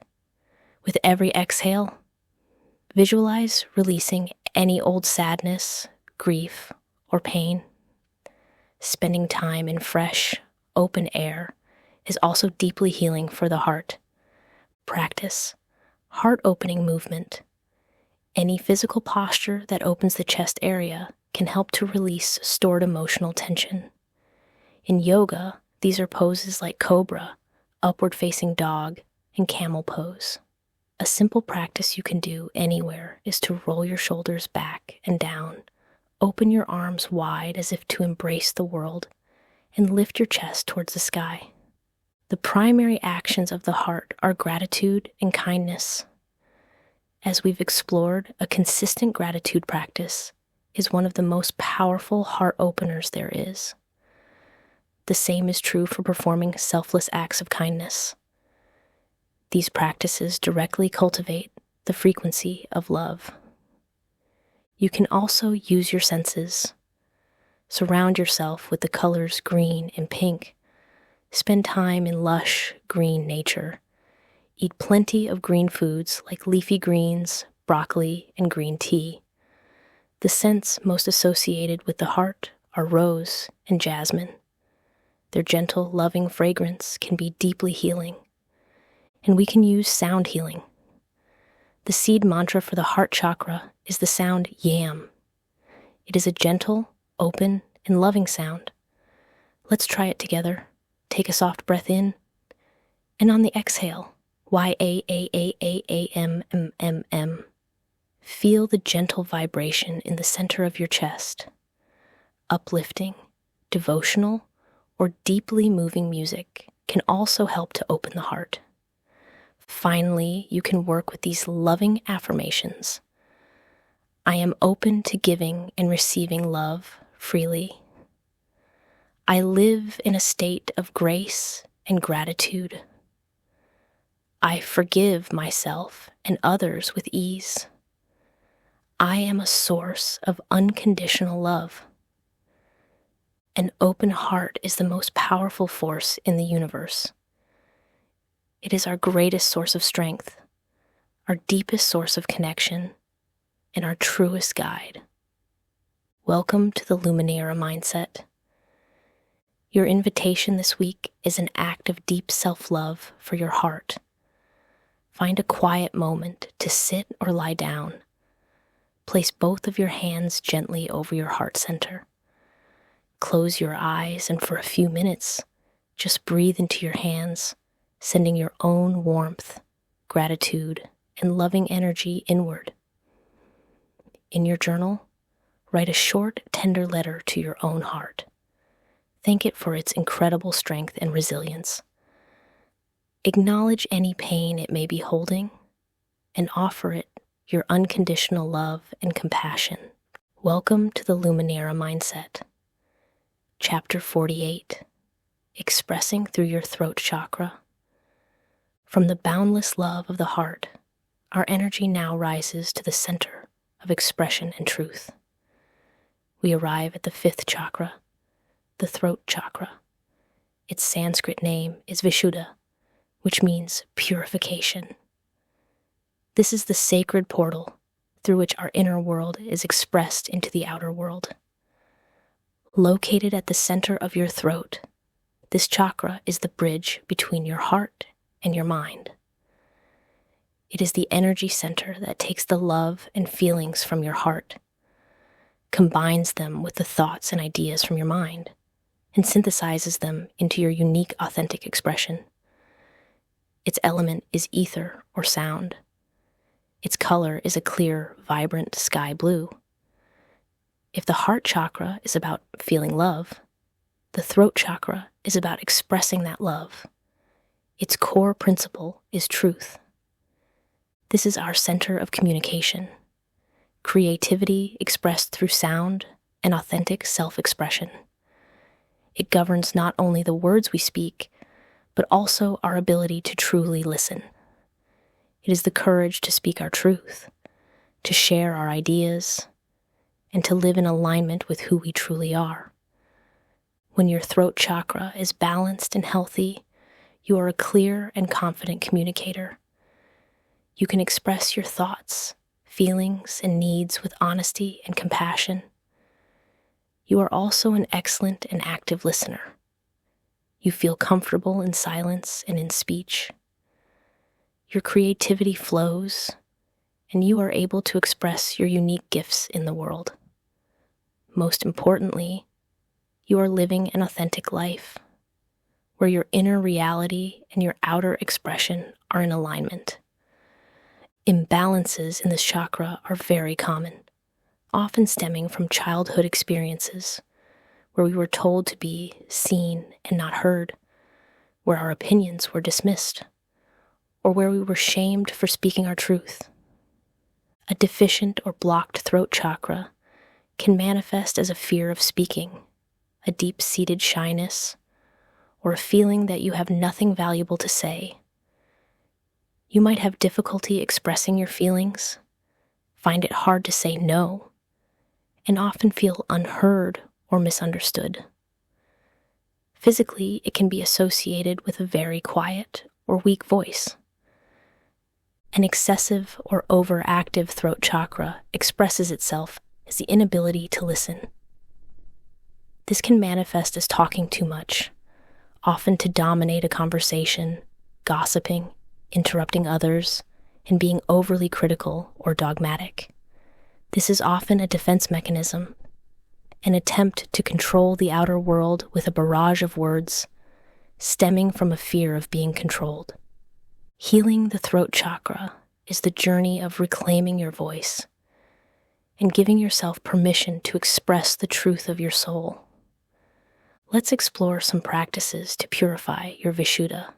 With every exhale, visualize releasing any old sadness, grief, or pain. Spending time in fresh, open air is also deeply healing for the heart. Practice heart-opening movement. Any physical posture that opens the chest area can help to release stored emotional tension. In yoga, these are poses like cobra, upward facing dog, and camel pose. A simple practice you can do anywhere is to roll your shoulders back and down, open your arms wide as if to embrace the world, and lift your chest towards the sky. The primary actions of the heart are gratitude and kindness. As we've explored, a consistent gratitude practice is one of the most powerful heart openers there is. The same is true for performing selfless acts of kindness. These practices directly cultivate the frequency of love. You can also use your senses. Surround yourself with the colors green and pink. Spend time in lush, green nature. Eat plenty of green foods like leafy greens, broccoli, and green tea. The scents most associated with the heart are rose and jasmine. Their gentle, loving fragrance can be deeply healing. And we can use sound healing. The seed mantra for the heart chakra is the sound yam. It is a gentle, open, and loving sound. Let's try it together. Take a soft breath in, and on the exhale, Y-A-A-A-A-A-M-M-M-M. Feel the gentle vibration in the center of your chest. Uplifting, devotional, or deeply moving music can also help to open the heart. Finally, you can work with these loving affirmations. I am open to giving and receiving love freely. I live in a state of grace and gratitude. I forgive myself and others with ease. I am a source of unconditional love. An open heart is the most powerful force in the universe. It is our greatest source of strength, our deepest source of connection, and our truest guide. Welcome to the Luminara Mindset. Your invitation this week is an act of deep self-love for your heart. Find a quiet moment to sit or lie down. Place both of your hands gently over your heart center. Close your eyes and for a few minutes, just breathe into your hands, sending your own warmth, gratitude, and loving energy inward. In your journal, write a short, tender letter to your own heart. Thank it for its incredible strength and resilience. Acknowledge any pain it may be holding, and offer it your unconditional love and compassion. Welcome to the Luminara Mindset. Chapter 48, Expressing Through Your Throat Chakra. From the boundless love of the heart, our energy now rises to the center of expression and truth. We arrive at the fifth chakra, the throat chakra. Its Sanskrit name is Vishuddha, which means purification. This is the sacred portal through which our inner world is expressed into the outer world. Located at the center of your throat, this chakra is the bridge between your heart and your mind. It is the energy center that takes the love and feelings from your heart, combines them with the thoughts and ideas from your mind, and synthesizes them into your unique, authentic expression. Its element is ether or sound. Its color is a clear, vibrant sky blue. If the heart chakra is about feeling love, the throat chakra is about expressing that love. Its core principle is truth. This is our center of communication, creativity expressed through sound and authentic self-expression. It governs not only the words we speak, but also our ability to truly listen. It is the courage to speak our truth, to share our ideas, and to live in alignment with who we truly are. When your throat chakra is balanced and healthy, you are a clear and confident communicator. You can express your thoughts, feelings, and needs with honesty and compassion. You are also an excellent and active listener. You feel comfortable in silence and in speech. Your creativity flows, and you are able to express your unique gifts in the world. Most importantly, you are living an authentic life. where your inner reality and your outer expression are in alignment. Imbalances in this chakra are very common, often stemming from childhood experiences where we were told to be seen and not heard, where our opinions were dismissed, or where we were shamed for speaking our truth. A deficient or blocked throat chakra can manifest as a fear of speaking, a deep-seated shyness, or a feeling that you have nothing valuable to say. You might have difficulty expressing your feelings, find it hard to say no, and often feel unheard or misunderstood. Physically, it can be associated with a very quiet or weak voice. An excessive or overactive throat chakra expresses itself as the inability to listen. This can manifest as talking too much, often to dominate a conversation, gossiping, interrupting others, and being overly critical or dogmatic. This is often a defense mechanism, an attempt to control the outer world with a barrage of words, stemming from a fear of being controlled. Healing the throat chakra is the journey of reclaiming your voice and giving yourself permission to express the truth of your soul. Let's explore some practices to purify your Vishuddha.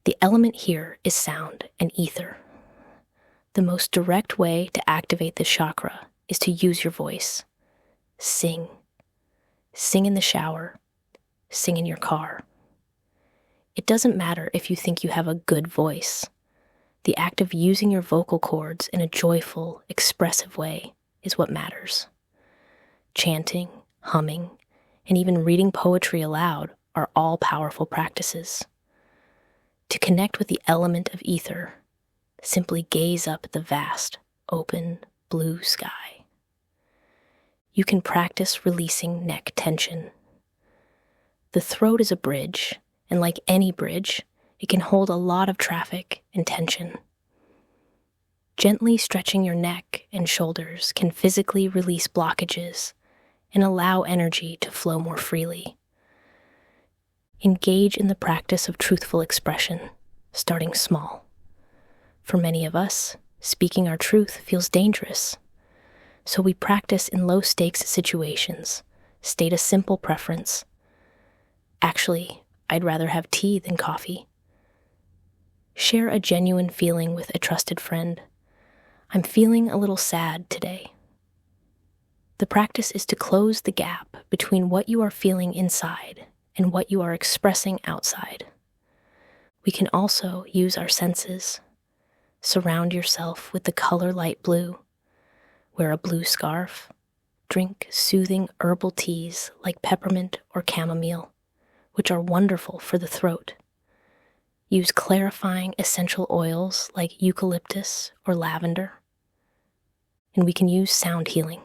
The element here is sound and ether. The most direct way to activate this chakra is to use your voice. Sing. Sing in the shower. Sing in your car. It doesn't matter if you think you have a good voice. The act of using your vocal cords in a joyful, expressive way is what matters. Chanting, humming, and even reading poetry aloud are all powerful practices. To connect with the element of ether, simply gaze up at the vast, open, blue sky. You can practice releasing neck tension. The throat is a bridge, and like any bridge, it can hold a lot of traffic and tension. Gently stretching your neck and shoulders can physically release blockages and allow energy to flow more freely. Engage in the practice of truthful expression, starting small. For many of us, speaking our truth feels dangerous, so we practice in low-stakes situations, state a simple preference. Actually, I'd rather have tea than coffee. Share a genuine feeling with a trusted friend. I'm feeling a little sad today. The practice is to close the gap between what you are feeling inside and what you are expressing outside. We can also use our senses. Surround yourself with the color light blue. Wear a blue scarf. Drink soothing herbal teas like peppermint or chamomile, which are wonderful for the throat. Use clarifying essential oils like eucalyptus or lavender. And we can use sound healing.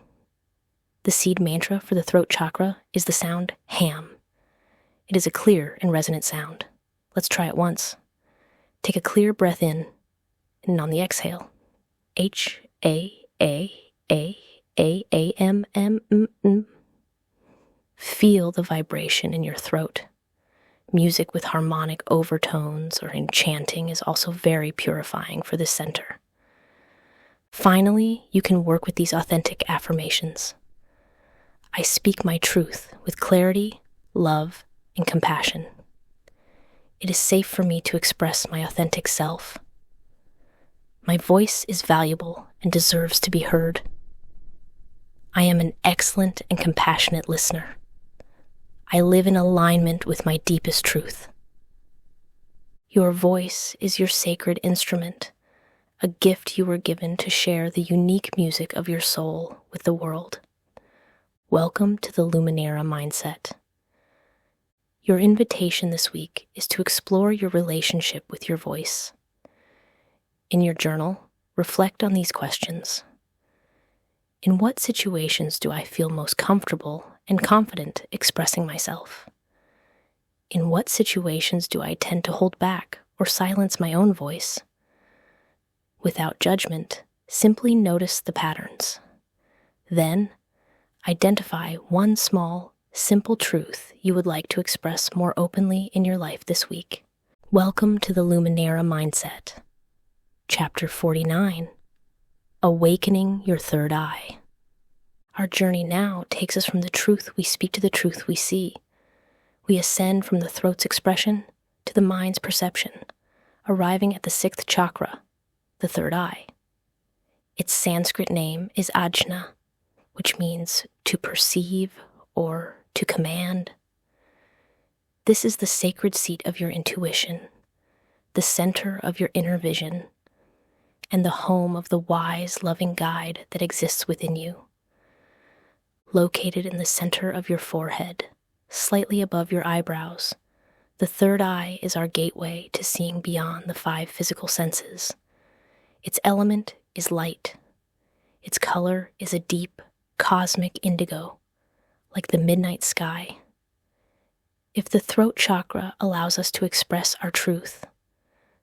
The seed mantra for the throat chakra is the sound ham. It is a clear and resonant sound. Let's try it once. Take a clear breath in, and on the exhale, H-A-A-A-A-A-M-M-M. Feel the vibration in your throat. Music with harmonic overtones or enchanting is also very purifying for this center. Finally, you can work with these authentic affirmations. I speak my truth with clarity, love, and compassion. It is safe for me to express my authentic self. My voice is valuable and deserves to be heard. I am an excellent and compassionate listener. I live in alignment with my deepest truth. Your voice is your sacred instrument, a gift you were given to share the unique music of your soul with the world. Welcome to the Luminara Mindset. Your invitation this week is to explore your relationship with your voice. In your journal, reflect on these questions. In what situations do I feel most comfortable and confident expressing myself? In what situations do I tend to hold back or silence my own voice? Without judgment, simply notice the patterns. Then, identify one small, simple truth you would like to express more openly in your life this week. Welcome to the Luminara Mindset. Chapter 49, Awakening Your Third Eye. Our journey now takes us from the truth we speak to the truth we see. We ascend from the throat's expression to the mind's perception, arriving at the sixth chakra, the third eye. Its Sanskrit name is ajna, which means to perceive or to command. This is the sacred seat of your intuition, the center of your inner vision, and the home of the wise, loving guide that exists within you. Located in the center of your forehead, slightly above your eyebrows, the third eye is our gateway to seeing beyond the five physical senses. Its element is light. Its color is a deep, cosmic indigo, like the midnight sky. If the throat chakra allows us to express our truth,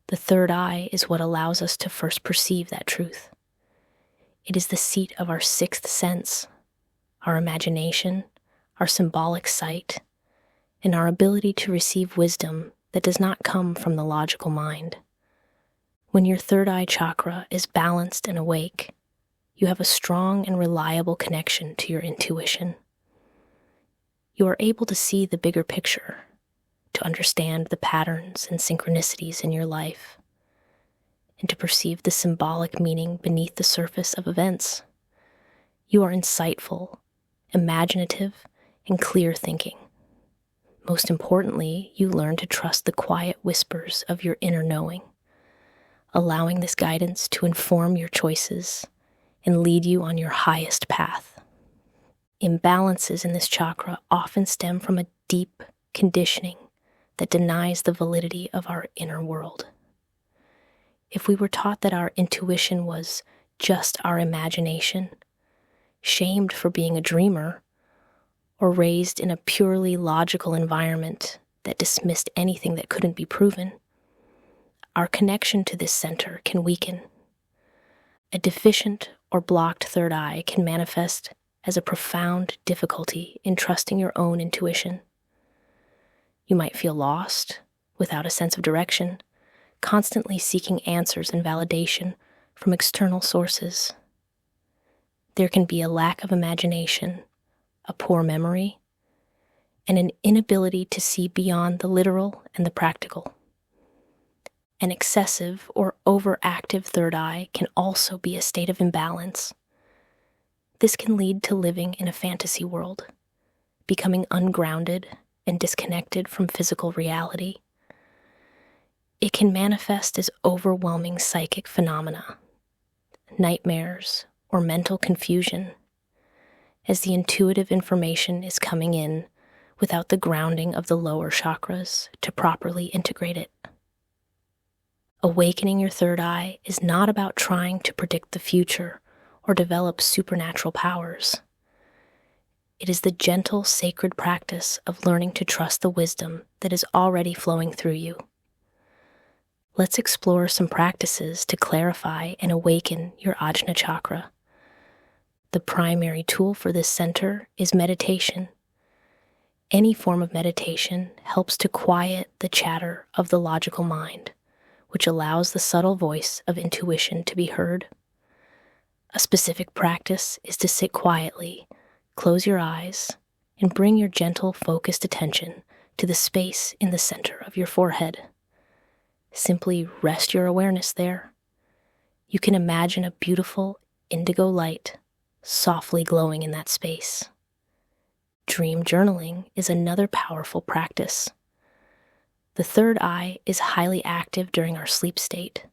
the third eye is what allows us to first perceive that truth. It is the seat of our sixth sense, our imagination, our symbolic sight, and our ability to receive wisdom that does not come from the logical mind. When your third eye chakra is balanced and awake, you have a strong and reliable connection to your intuition. You are able to see the bigger picture, to understand the patterns and synchronicities in your life, and to perceive the symbolic meaning beneath the surface of events. You are insightful, imaginative, and clear thinking. Most importantly, you learn to trust the quiet whispers of your inner knowing, allowing this guidance to inform your choices and lead you on your highest path. Imbalances in this chakra often stem from a deep conditioning that denies the validity of our inner world. If we were taught that our intuition was just our imagination, shamed for being a dreamer, or raised in a purely logical environment that dismissed anything that couldn't be proven, our connection to this center can weaken. A deficient or blocked third eye can manifest as a profound difficulty in trusting your own intuition. You might feel lost, without a sense of direction, constantly seeking answers and validation from external sources. There can be a lack of imagination, a poor memory, and an inability to see beyond the literal and the practical. An excessive or overactive third eye can also be a state of imbalance. This can lead to living in a fantasy world, becoming ungrounded and disconnected from physical reality. It can manifest as overwhelming psychic phenomena, nightmares, or mental confusion, as the intuitive information is coming in without the grounding of the lower chakras to properly integrate it. Awakening your third eye is not about trying to predict the future or develop supernatural powers. It is the gentle, sacred practice of learning to trust the wisdom that is already flowing through you. Let's explore some practices to clarify and awaken your Ajna chakra. The primary tool for this center is meditation. Any form of meditation helps to quiet the chatter of the logical mind, which allows the subtle voice of intuition to be heard. A specific practice is to sit quietly, close your eyes, and bring your gentle, focused attention to the space in the center of your forehead. Simply rest your awareness there. You can imagine a beautiful indigo light softly glowing in that space. Dream journaling is another powerful practice. The third eye is highly active during our sleep state,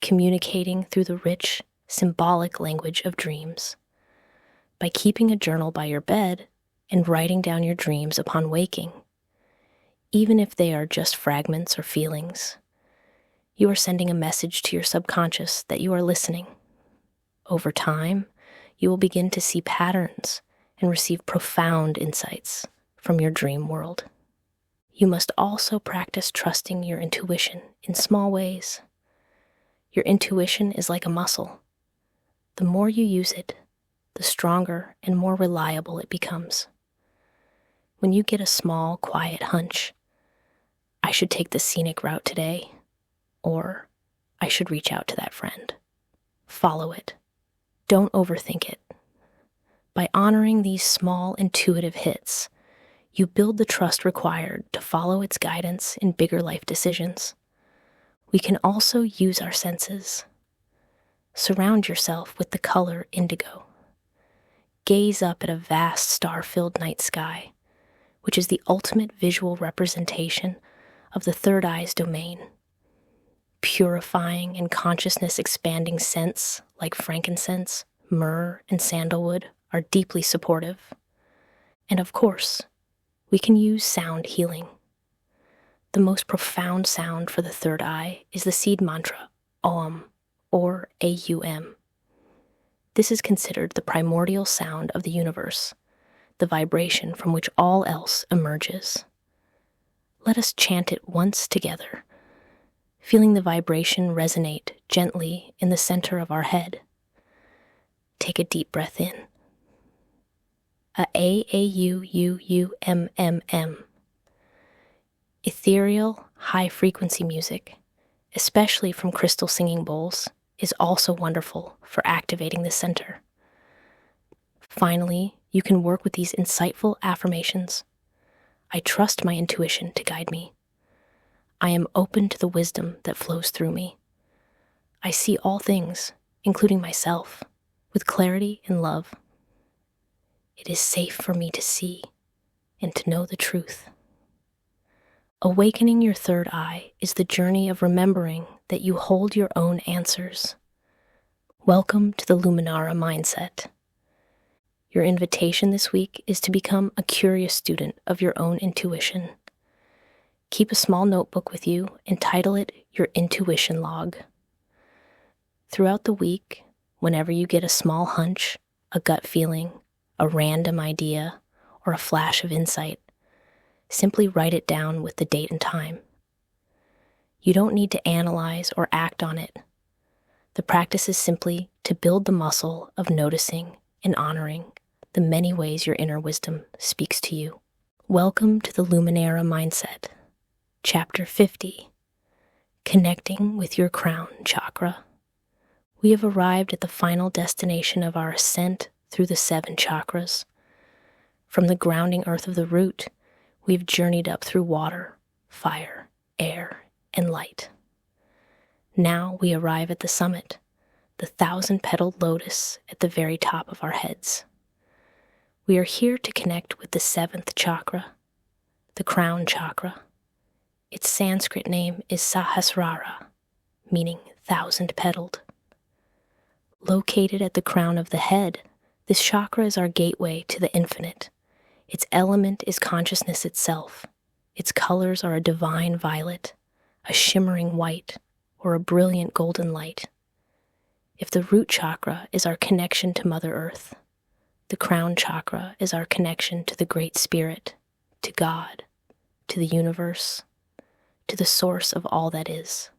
communicating through the rich, symbolic language of dreams. By keeping a journal by your bed and writing down your dreams upon waking, even if they are just fragments or feelings, you are sending a message to your subconscious that you are listening. Over time, you will begin to see patterns and receive profound insights from your dream world. You must also practice trusting your intuition in small ways. Your intuition is like a muscle. The more you use it, the stronger and more reliable it becomes. when you get a small, quiet hunch, I should take the scenic route today, or I should reach out to that friend. Follow it. Don't overthink it. By honoring these small, intuitive hits, you build the trust required to follow its guidance in bigger life decisions. We can also use our senses. Surround yourself with the color indigo. Gaze up at a vast star-filled night sky, which is the ultimate visual representation of the third eye's domain. Purifying and consciousness-expanding scents like frankincense, myrrh, and sandalwood are deeply supportive. And of course, we can use sound healing. The most profound sound for the third eye is the seed mantra, Om, or AUM. This is considered the primordial sound of the universe, the vibration from which all else emerges. Let us chant it once together, feeling the vibration resonate gently in the center of our head. Take a deep breath in. A-A-U-U-U-M-M-M. Ethereal, high-frequency music, especially from crystal singing bowls, is also wonderful for activating the center. Finally, you can work with these insightful affirmations. I trust my intuition to guide me. I am open to the wisdom that flows through me. I see all things, including myself, with clarity and love. It is safe for me to see and to know the truth. Awakening your third eye is the journey of remembering that you hold your own answers. Welcome to the Luminara Mindset. Your invitation this week is to become a curious student of your own intuition. Keep a small notebook with you and title it your intuition log. Throughout the week, whenever you get a small hunch, a gut feeling, a random idea, or a flash of insight, simply write it down with the date and time. You don't need to analyze or act on it. The practice is simply to build the muscle of noticing and honoring the many ways your inner wisdom speaks to you. Welcome to the Luminara Mindset, Chapter 50, Connecting with Your Crown Chakra. We have arrived at the final destination of our ascent through the 7 chakras. From the grounding earth of the root, we've journeyed up through water, fire, air, and light. Now we arrive at the summit, the 1,000-petaled lotus at the very top of our heads. We are here to connect with the 7th chakra, the crown chakra. Its Sanskrit name is Sahasrara, meaning 1,000-petaled. Located at the crown of the head, this chakra is our gateway to the infinite. Its element is consciousness itself. Its colors are a divine violet, a shimmering white, or a brilliant golden light. If the root chakra is our connection to Mother Earth, the crown chakra is our connection to the Great Spirit, to God, to the universe, to the source of all that is.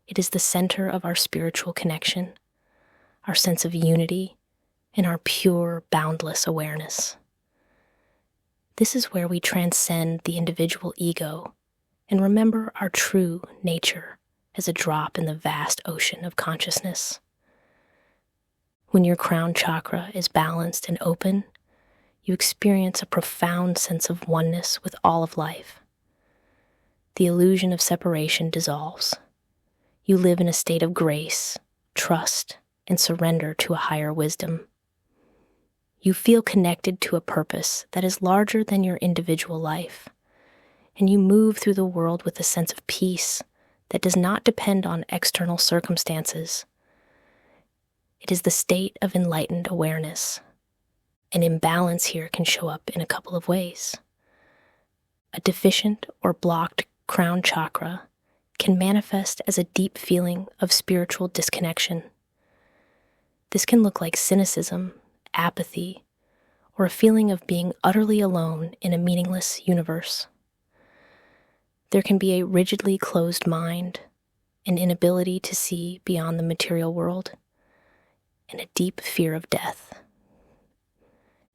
It is the center of our spiritual connection, our sense of unity, and our pure, boundless awareness. This is where we transcend the individual ego and remember our true nature as a drop in the vast ocean of consciousness. When your crown chakra is balanced and open, you experience a profound sense of oneness with all of life. The illusion of separation dissolves. You live in a state of grace, trust, and surrender to a higher wisdom. You feel connected to a purpose that is larger than your individual life, and you move through the world with a sense of peace that does not depend on external circumstances. It is the state of enlightened awareness. An imbalance here can show up in a couple of ways. A deficient or blocked crown chakra can manifest as a deep feeling of spiritual disconnection. This can look like cynicism, apathy, or a feeling of being utterly alone in a meaningless universe. There can be a rigidly closed mind, an inability to see beyond the material world, and a deep fear of death.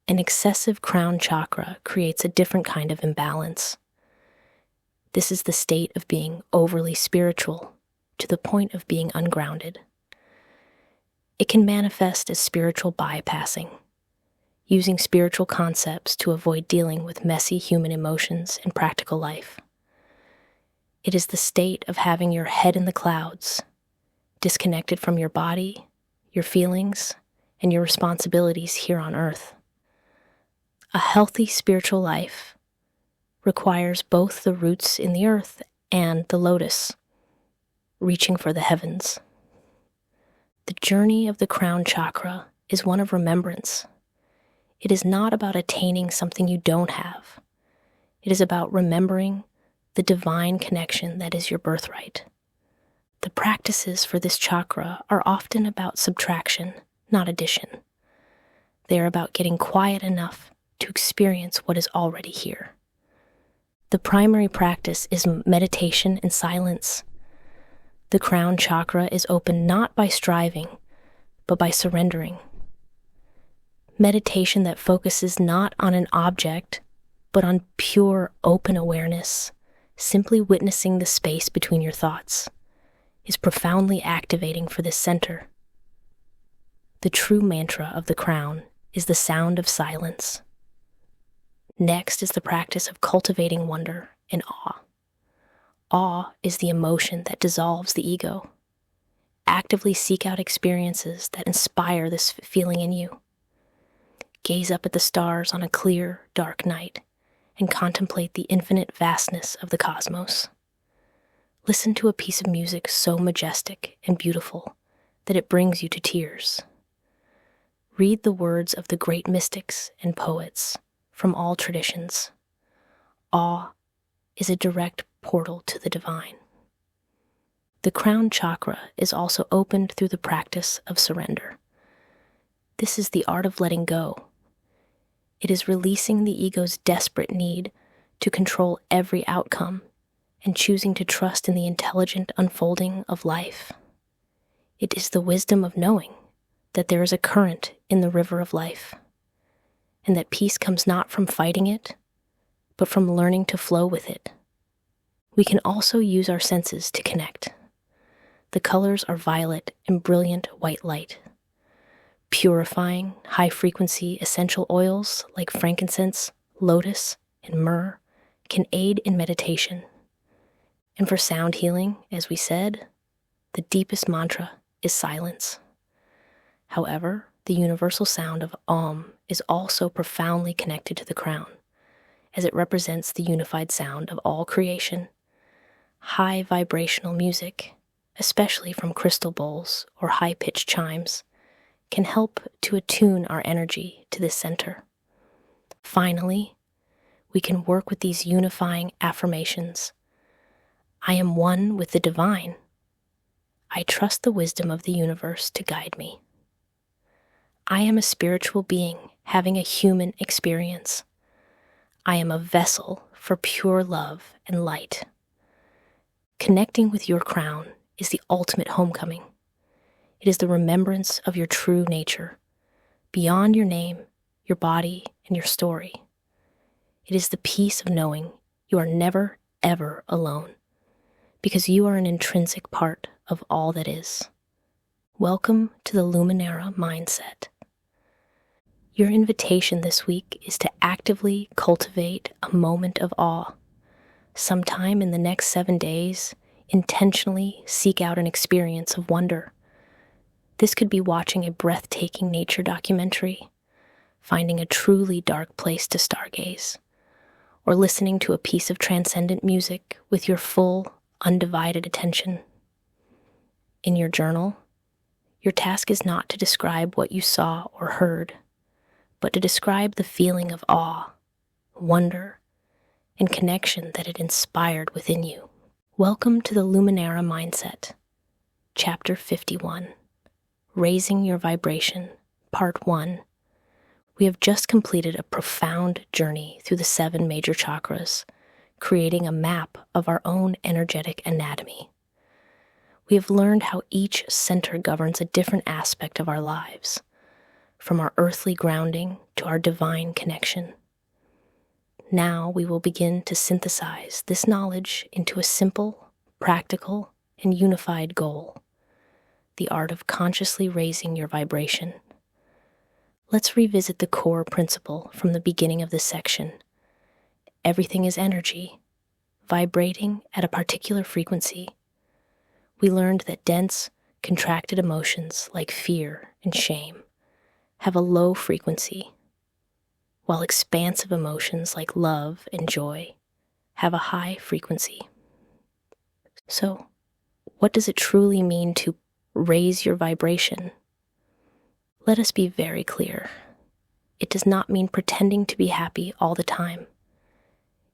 An excessive crown chakra creates a different kind of imbalance. This is the state of being overly spiritual to the point of being ungrounded. It can manifest as spiritual bypassing, using spiritual concepts to avoid dealing with messy human emotions in practical life. It is the state of having your head in the clouds, disconnected from your body, your feelings, and your responsibilities here on earth. A healthy spiritual life requires both the roots in the earth and the lotus, reaching for the heavens. The journey of the crown chakra is one of remembrance. It is not about attaining something you don't have. It is about remembering the divine connection that is your birthright. The practices for this chakra are often about subtraction, not addition. They are about getting quiet enough to experience what is already here. The primary practice is meditation and silence. The crown chakra is opened not by striving, but by surrendering. Meditation that focuses not on an object, but on pure open awareness, simply witnessing the space between your thoughts, is profoundly activating for this center. The true mantra of the crown is the sound of silence. Next is the practice of cultivating wonder and awe. Awe is the emotion that dissolves the ego. Actively seek out experiences that inspire this feeling in you. Gaze up at the stars on a clear, dark night and contemplate the infinite vastness of the cosmos. Listen to a piece of music so majestic and beautiful that it brings you to tears. Read the words of the great mystics and poets from all traditions. Awe is a direct portal to the divine. The crown chakra is also opened through the practice of surrender. This is the art of letting go. It is releasing the ego's desperate need to control every outcome and choosing to trust in the intelligent unfolding of life. It is the wisdom of knowing that there is a current in the river of life, and that peace comes not from fighting it, but from learning to flow with it. We can also use our senses to connect. The colors are violet and brilliant white light. Purifying, high-frequency essential oils like frankincense, lotus, and myrrh can aid in meditation. And for sound healing, as we said, the deepest mantra is silence. However, the universal sound of Om is also profoundly connected to the crown, as it represents the unified sound of all creation. High vibrational music, especially from crystal bowls or high-pitched chimes, can help to attune our energy to this center. Finally, we can work with these unifying affirmations. I am one with the divine. I trust the wisdom of the universe to guide me. I am a spiritual being having a human experience. I am a vessel for pure love and light. Connecting with your crown is the ultimate homecoming. It is the remembrance of your true nature, beyond your name, your body, and your story. It is the peace of knowing you are never, ever alone, because you are an intrinsic part of all that is. Welcome to the Luminara Mindset. Your invitation this week is to actively cultivate a moment of awe. Sometime in the next 7 days, intentionally seek out an experience of wonder. This could be watching a breathtaking nature documentary, finding a truly dark place to stargaze, or listening to a piece of transcendent music with your full, undivided attention. In your journal, your task is not to describe what you saw or heard, but to describe the feeling of awe, wonder, and connection that it inspired within you. Welcome to the Luminara Mindset, Chapter 51. Raising Your Vibration, Part 1. We have just completed a profound journey through the 7 major chakras, creating a map of our own energetic anatomy. We have learned how each center governs a different aspect of our lives, from our earthly grounding to our divine connection. Now we will begin to synthesize this knowledge into a simple, practical, and unified goal: the art of consciously raising your vibration. Let's revisit the core principle from the beginning of this section. Everything is energy, vibrating at a particular frequency. We learned that dense, contracted emotions like fear and shame have a low frequency, while expansive emotions like love and joy have a high frequency. So, what does it truly mean to raise your vibration? Let us be very clear. It does not mean pretending to be happy all the time.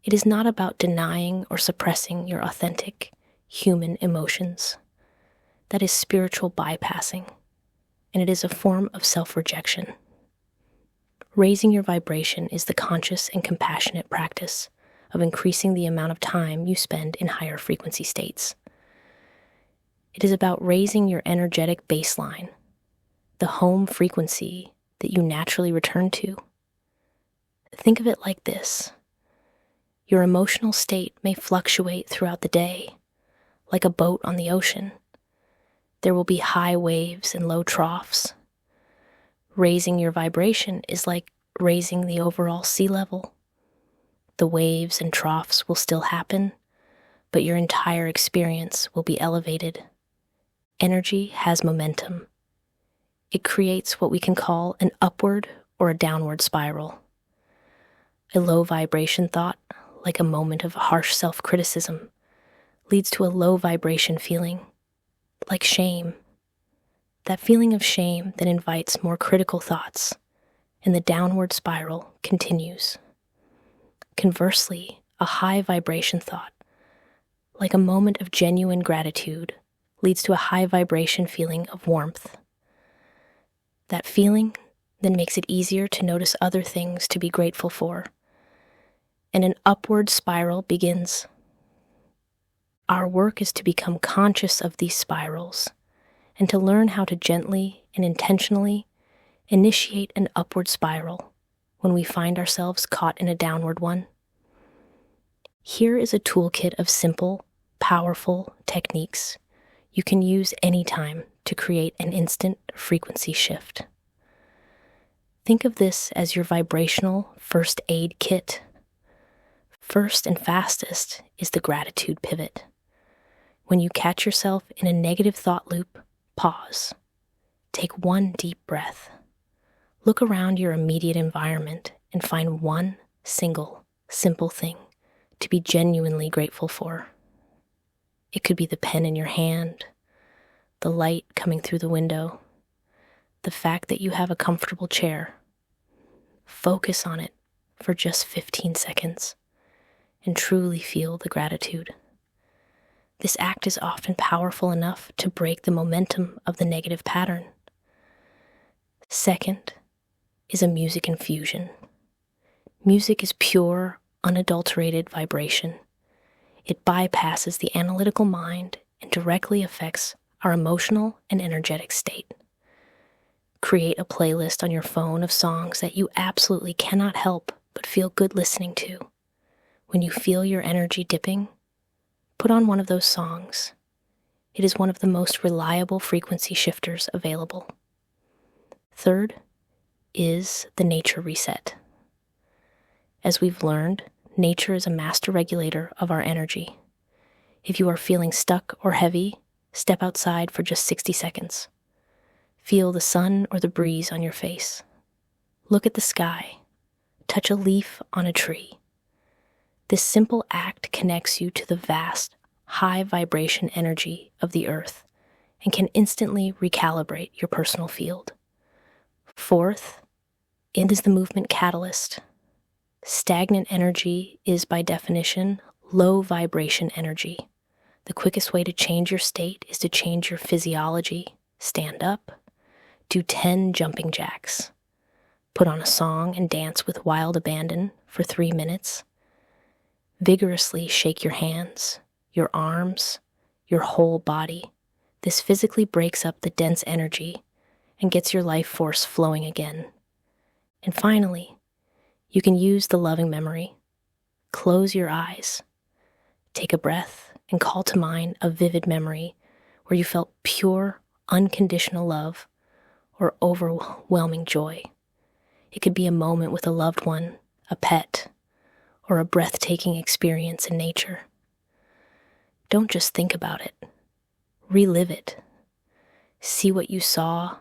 It is not about denying or suppressing your authentic, human emotions. That is spiritual bypassing, and it is a form of self-rejection. Raising your vibration is the conscious and compassionate practice of increasing the amount of time you spend in higher frequency states. It is about raising your energetic baseline, the home frequency that you naturally return to. Think of it like this. Your emotional state may fluctuate throughout the day, like a boat on the ocean. There will be high waves and low troughs. Raising your vibration is like raising the overall sea level. The waves and troughs will still happen, but your entire experience will be elevated. Energy has momentum. It creates what we can call an upward or a downward spiral. A low vibration thought, like a moment of harsh self-criticism, leads to a low vibration feeling, like shame. That feeling of shame then invites more critical thoughts, and the downward spiral continues. Conversely, a high vibration thought, like a moment of genuine gratitude, leads to a high vibration feeling of warmth. That feeling then makes it easier to notice other things to be grateful for, and an upward spiral begins. Our work is to become conscious of these spirals and to learn how to gently and intentionally initiate an upward spiral when we find ourselves caught in a downward one. Here is a toolkit of simple, powerful techniques you can use anytime to create an instant frequency shift. Think of this as your vibrational first aid kit. First and fastest is the gratitude pivot. When you catch yourself in a negative thought loop, pause. Take one deep breath. Look around your immediate environment and find one single, simple thing to be genuinely grateful for. It could be the pen in your hand, the light coming through the window, the fact that you have a comfortable chair. Focus on it for just 15 seconds and truly feel the gratitude. This act is often powerful enough to break the momentum of the negative pattern. Second is a music infusion. Music is pure, unadulterated vibration. It bypasses the analytical mind and directly affects our emotional and energetic state. Create a playlist on your phone of songs that you absolutely cannot help but feel good listening to. When you feel your energy dipping, put on one of those songs. It is one of the most reliable frequency shifters available. Third is the nature reset. As we've learned, nature is a master regulator of our energy. If you are feeling stuck or heavy, step outside for just 60 seconds. Feel the sun or the breeze on your face. Look at the sky. Touch a leaf on a tree. This simple act connects you to the vast, high vibration energy of the earth and can instantly recalibrate your personal field. Fourth, it is the movement catalyst. Stagnant energy is, by definition, low vibration energy. The quickest way to change your state is to change your physiology. Stand up, do 10 jumping jacks, put on a song and dance with wild abandon for 3 minutes. Vigorously shake your hands, your arms, your whole body. This physically breaks up the dense energy and gets your life force flowing again. And finally, you can use the loving memory. Close your eyes, take a breath, and call to mind a vivid memory where you felt pure, unconditional love or overwhelming joy. It could be a moment with a loved one, a pet, or a breathtaking experience in nature. Don't just think about it. Relive it. See what you saw,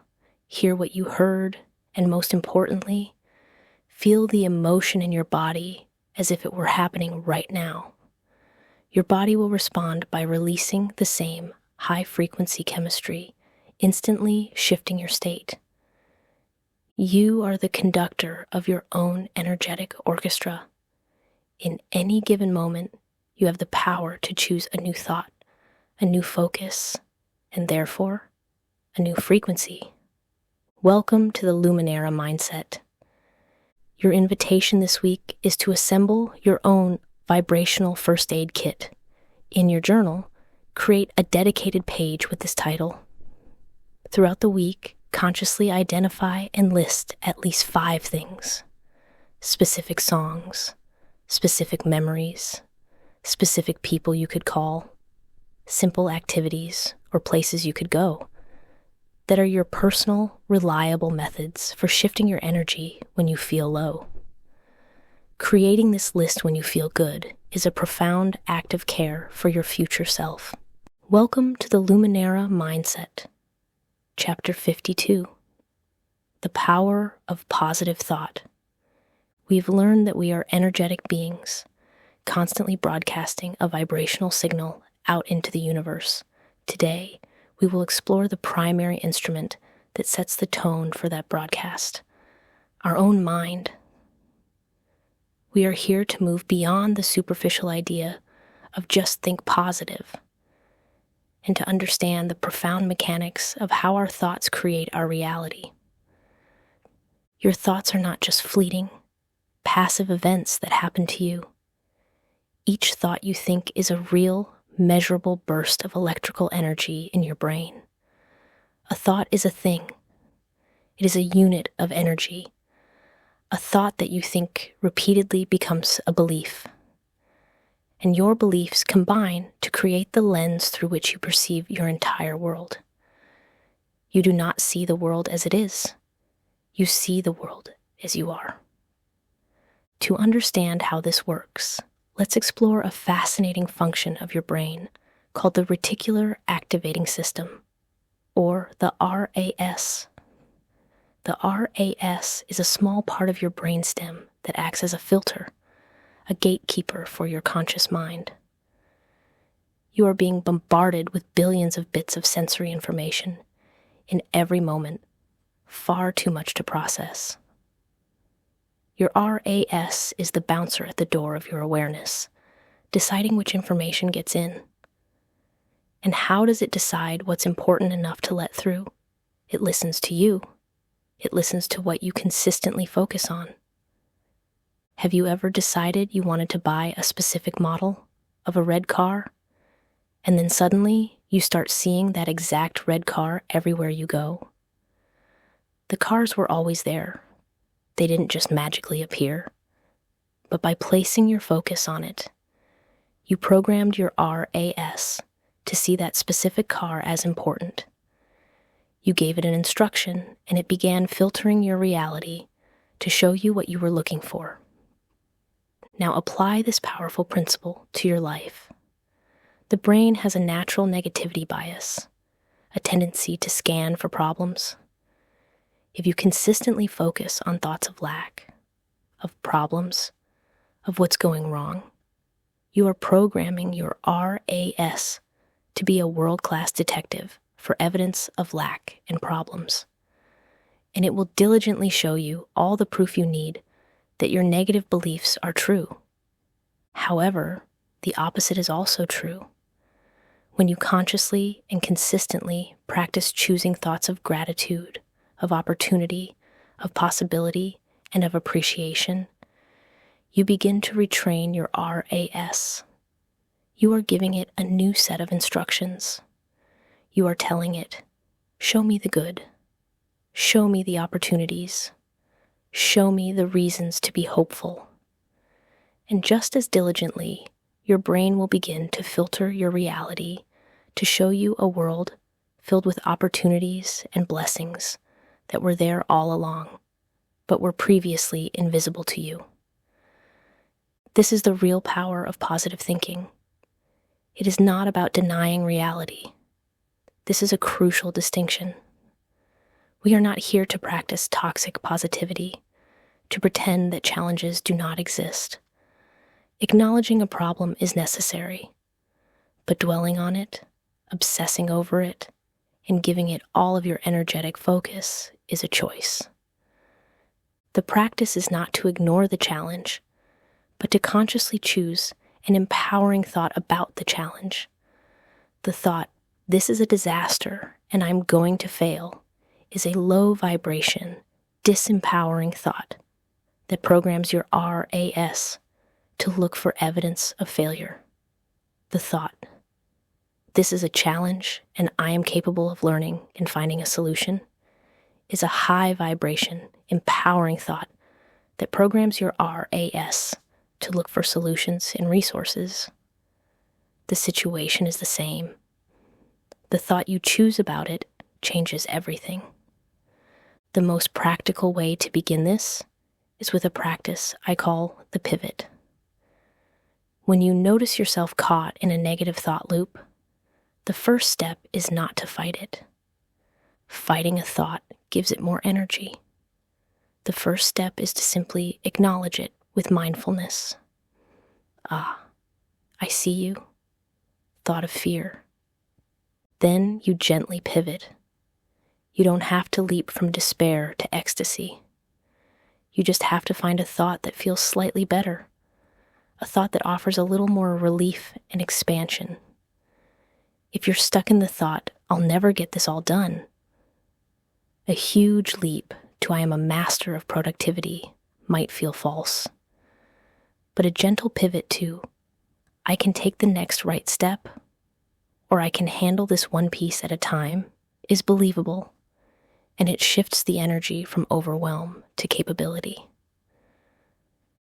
hear what you heard, and most importantly, feel the emotion in your body as if it were happening right now. Your body will respond by releasing the same high-frequency chemistry, instantly shifting your state. You are the conductor of your own energetic orchestra. In any given moment, you have the power to choose a new thought, a new focus, and therefore, a new frequency. Welcome to the Luminara Mindset. Your invitation this week is to assemble your own vibrational first aid kit. In your journal, create a dedicated page with this title. Throughout the week, consciously identify and list at least 5 things. Specific songs, specific memories, specific people you could call, simple activities or places you could go that are your personal, reliable methods for shifting your energy when you feel low. Creating this list when you feel good is a profound act of care for your future self. Welcome to the Luminara Mindset. Chapter 52. The Power of Positive Thought. We've learned that we are energetic beings, constantly broadcasting a vibrational signal out into the universe. Today, we will explore the primary instrument that sets the tone for that broadcast, our own mind. We are here to move beyond the superficial idea of just think positive, and to understand the profound mechanics of how our thoughts create our reality. Your thoughts are not just fleeting, passive events that happen to you. Each thought you think is a real, measurable burst of electrical energy in your brain. A thought is a thing. It is a unit of energy. A thought that you think repeatedly becomes a belief. And your beliefs combine to create the lens through which you perceive your entire world. You do not see the world as it is. You see the world as you are. To understand how this works, let's explore a fascinating function of your brain called the reticular activating system, or the RAS. The RAS is a small part of your brainstem that acts as a filter, a gatekeeper for your conscious mind. You are being bombarded with billions of bits of sensory information in every moment, far too much to process. Your RAS is the bouncer at the door of your awareness, deciding which information gets in. And how does it decide what's important enough to let through? It listens to you. It listens to what you consistently focus on. Have you ever decided you wanted to buy a specific model of a red car, and then suddenly you start seeing that exact red car everywhere you go? The cars were always there. They didn't just magically appear. But by placing your focus on it, you programmed your RAS to see that specific car as important. You gave it an instruction, and it began filtering your reality to show you what you were looking for. Now apply this powerful principle to your life. The brain has a natural negativity bias, a tendency to scan for problems. If you consistently focus on thoughts of lack, of problems, of what's going wrong, you are programming your RAS to be a world-class detective for evidence of lack and problems. And it will diligently show you all the proof you need that your negative beliefs are true. However, the opposite is also true. When you consciously and consistently practice choosing thoughts of gratitude, of opportunity, of possibility, and of appreciation, you begin to retrain your RAS. You are giving it a new set of instructions. You are telling it, show me the good. Show me the opportunities. Show me the reasons to be hopeful. And just as diligently, your brain will begin to filter your reality to show you a world filled with opportunities and blessings that were there all along, but were previously invisible to you. This is the real power of positive thinking. It is not about denying reality. This is a crucial distinction. We are not here to practice toxic positivity, to pretend that challenges do not exist. Acknowledging a problem is necessary, but dwelling on it, obsessing over it, and giving it all of your energetic focus is a choice. The practice is not to ignore the challenge, but to consciously choose an empowering thought about the challenge. The thought, "This is a disaster and I'm going to fail," is a low vibration, disempowering thought that programs your RAS to look for evidence of failure. The thought, "This is a challenge and I am capable of learning and finding a solution," is a high vibration, empowering thought that programs your RAS to look for solutions and resources. The situation is the same. The thought you choose about it changes everything. The most practical way to begin this is with a practice I call the pivot. When you notice yourself caught in a negative thought loop, the first step is not to fight it. Fighting a thought gives it more energy. The first step is to simply acknowledge it with mindfulness. Ah, I see you. Thought of fear. Then you gently pivot. You don't have to leap from despair to ecstasy. You just have to find a thought that feels slightly better, a thought that offers a little more relief and expansion. If you're stuck in the thought, "I'll never get this all done," a huge leap to "I am a master of productivity" might feel false. But a gentle pivot to "I can take the next right step," or "I can handle this one piece at a time," is believable, and it shifts the energy from overwhelm to capability.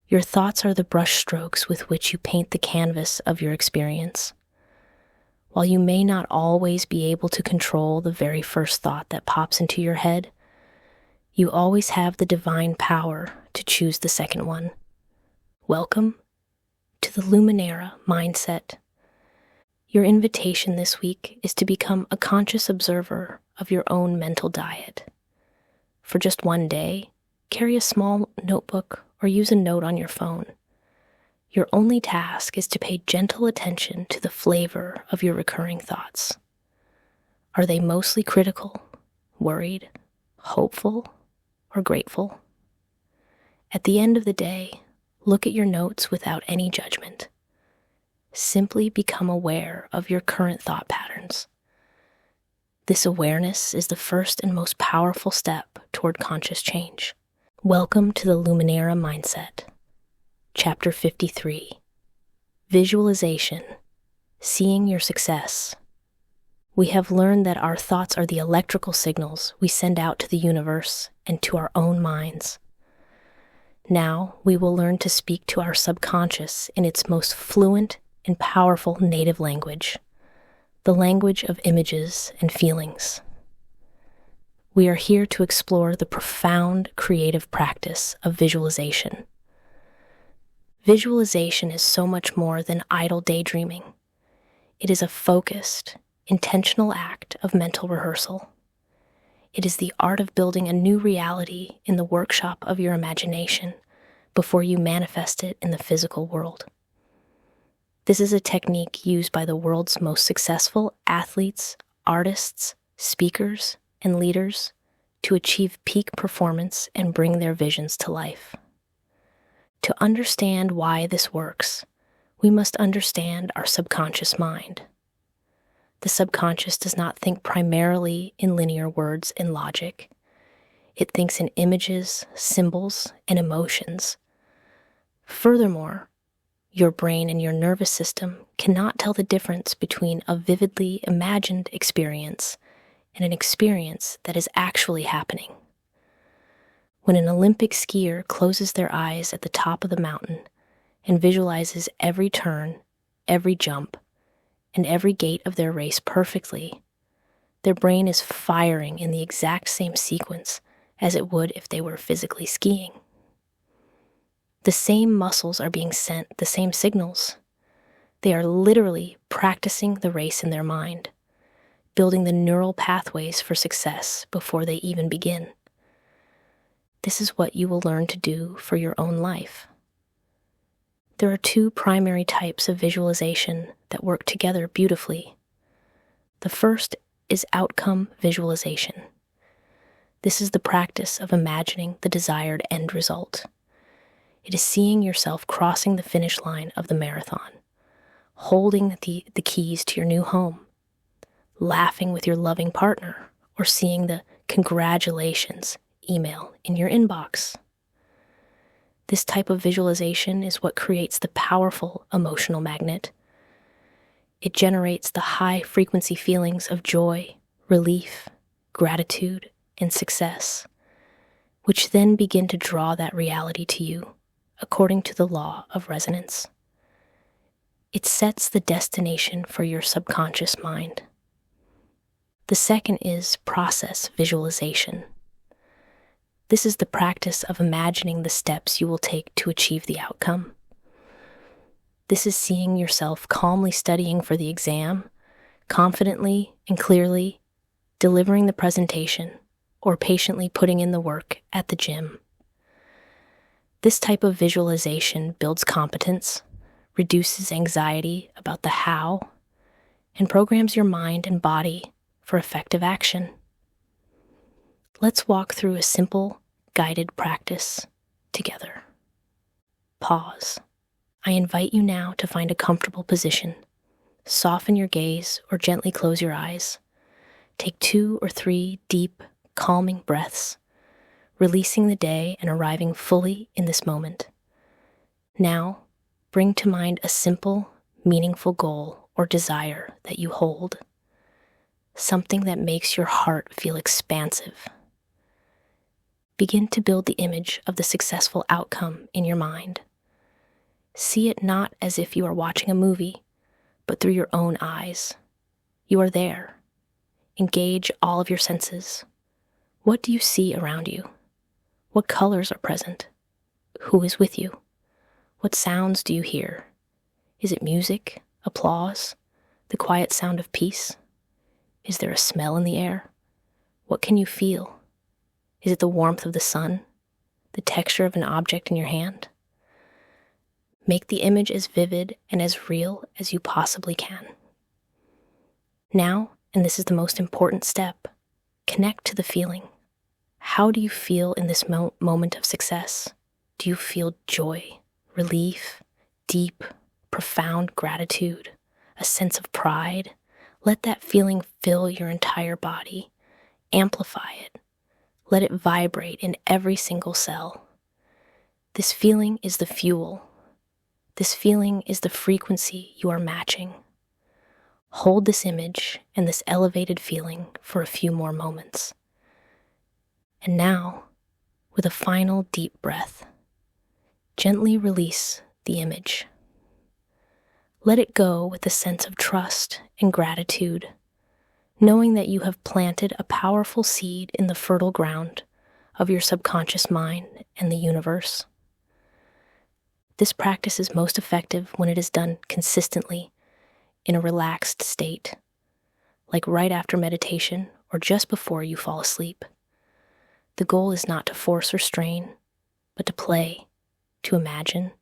Your thoughts are the brushstrokes with which you paint the canvas of your experience. While you may not always be able to control the very first thought that pops into your head, you always have the divine power to choose the second one. Welcome to the Luminara Mindset. Your invitation this week is to become a conscious observer of your own mental diet. For just one day, carry a small notebook or use a note on your phone. Your only task is to pay gentle attention to the flavor of your recurring thoughts. Are they mostly critical, worried, hopeful, or grateful? At the end of the day, look at your notes without any judgment. Simply become aware of your current thought patterns. This awareness is the first and most powerful step toward conscious change. Welcome to the Luminara Mindset. Chapter 53. Visualization. Seeing your success. We have learned that our thoughts are the electrical signals we send out to the universe and to our own minds. Now we will learn to speak to our subconscious in its most fluent and powerful native language, the language of images and feelings. We are here to explore the profound creative practice of visualization. Visualization is so much more than idle daydreaming. It is a focused, intentional act of mental rehearsal. It is the art of building a new reality in the workshop of your imagination before you manifest it in the physical world. This is a technique used by the world's most successful athletes, artists, speakers, and leaders to achieve peak performance and bring their visions to life. To understand why this works, we must understand our subconscious mind. The subconscious does not think primarily in linear words and logic. It thinks in images, symbols, and emotions. Furthermore, your brain and your nervous system cannot tell the difference between a vividly imagined experience and an experience that is actually happening. When an Olympic skier closes their eyes at the top of the mountain and visualizes every turn, every jump, and every gate of their race perfectly, their brain is firing in the exact same sequence as it would if they were physically skiing. The same muscles are being sent the same signals. They are literally practicing the race in their mind, building the neural pathways for success before they even begin. This is what you will learn to do for your own life. There are two primary types of visualization that work together beautifully. The first is outcome visualization. This is the practice of imagining the desired end result. It is seeing yourself crossing the finish line of the marathon, holding the keys to your new home, laughing with your loving partner, or seeing the congratulations email in your inbox. This type of visualization is what creates the powerful emotional magnet. It generates the high-frequency feelings of joy, relief, gratitude, and success, which then begin to draw that reality to you, according to the law of resonance. It sets the destination for your subconscious mind. The second is process visualization. This is the practice of imagining the steps you will take to achieve the outcome. This is seeing yourself calmly studying for the exam, confidently and clearly delivering the presentation, or patiently putting in the work at the gym. This type of visualization builds competence, reduces anxiety about the how, and programs your mind and body for effective action. Let's walk through a simple, guided practice together. Pause. I invite you now to find a comfortable position. Soften your gaze or gently close your eyes. Take 2 or 3 deep, calming breaths, releasing the day and arriving fully in this moment. Now, bring to mind a simple, meaningful goal or desire that you hold, something that makes your heart feel expansive. Begin to build the image of the successful outcome in your mind. See it not as if you are watching a movie, but through your own eyes. You are there. Engage all of your senses. What do you see around you? What colors are present? Who is with you? What sounds do you hear? Is it music, applause, the quiet sound of peace? Is there a smell in the air? What can you feel? Is it the warmth of the sun? The texture of an object in your hand? Make the image as vivid and as real as you possibly can. Now, and this is the most important step, connect to the feeling. How do you feel in this moment of success? Do you feel joy, relief, deep, profound gratitude, a sense of pride? Let that feeling fill your entire body. Amplify it. Let it vibrate in every single cell. This feeling is the fuel. This feeling is the frequency you are matching. Hold this image and this elevated feeling for a few more moments. And now, with a final deep breath, gently release the image. Let it go with a sense of trust and gratitude, knowing that you have planted a powerful seed in the fertile ground of your subconscious mind and the universe. This practice is most effective when it is done consistently in a relaxed state, like right after meditation or just before you fall asleep. The goal is not to force or strain, but to play, to imagine,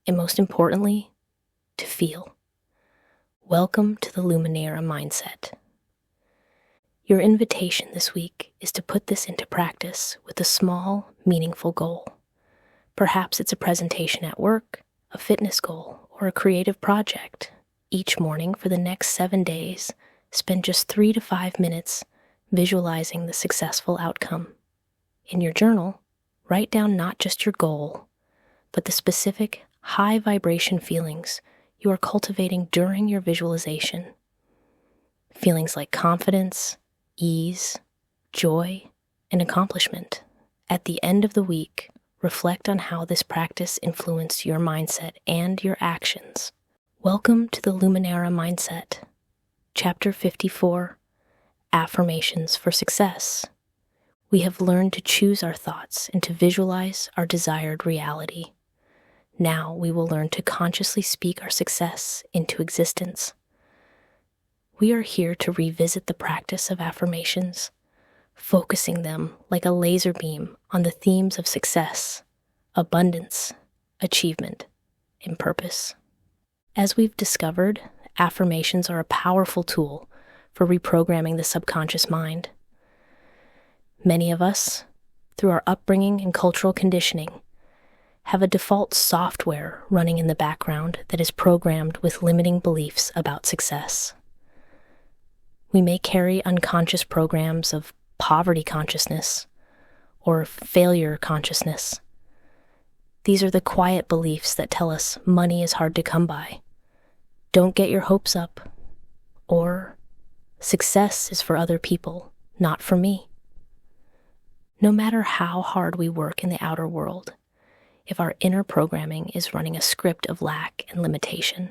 and most importantly, to feel. Welcome to the Luminara Mindset. Your invitation this week is to put this into practice with a small, meaningful goal. Perhaps it's a presentation at work, a fitness goal, or a creative project. Each morning for the next 7 days, spend just 3 to 5 minutes visualizing the successful outcome. In your journal, write down not just your goal, but the specific high vibration feelings you are cultivating during your visualization. Feelings like confidence, ease, joy, and accomplishment. At the end of the week, reflect on how this practice influenced your mindset and your actions. Welcome to the Luminara Mindset, Chapter 54, Affirmations for Success. We have learned to choose our thoughts and to visualize our desired reality. Now we will learn to consciously speak our success into existence. We are here to revisit the practice of affirmations, focusing them like a laser beam on the themes of success, abundance, achievement, and purpose. As we've discovered, affirmations are a powerful tool for reprogramming the subconscious mind. Many of us, through our upbringing and cultural conditioning, have a default software running in the background that is programmed with limiting beliefs about success. We may carry unconscious programs of poverty consciousness or failure consciousness. These are the quiet beliefs that tell us money is hard to come by, don't get your hopes up, or success is for other people, not for me. No matter how hard we work in the outer world, if our inner programming is running a script of lack and limitation,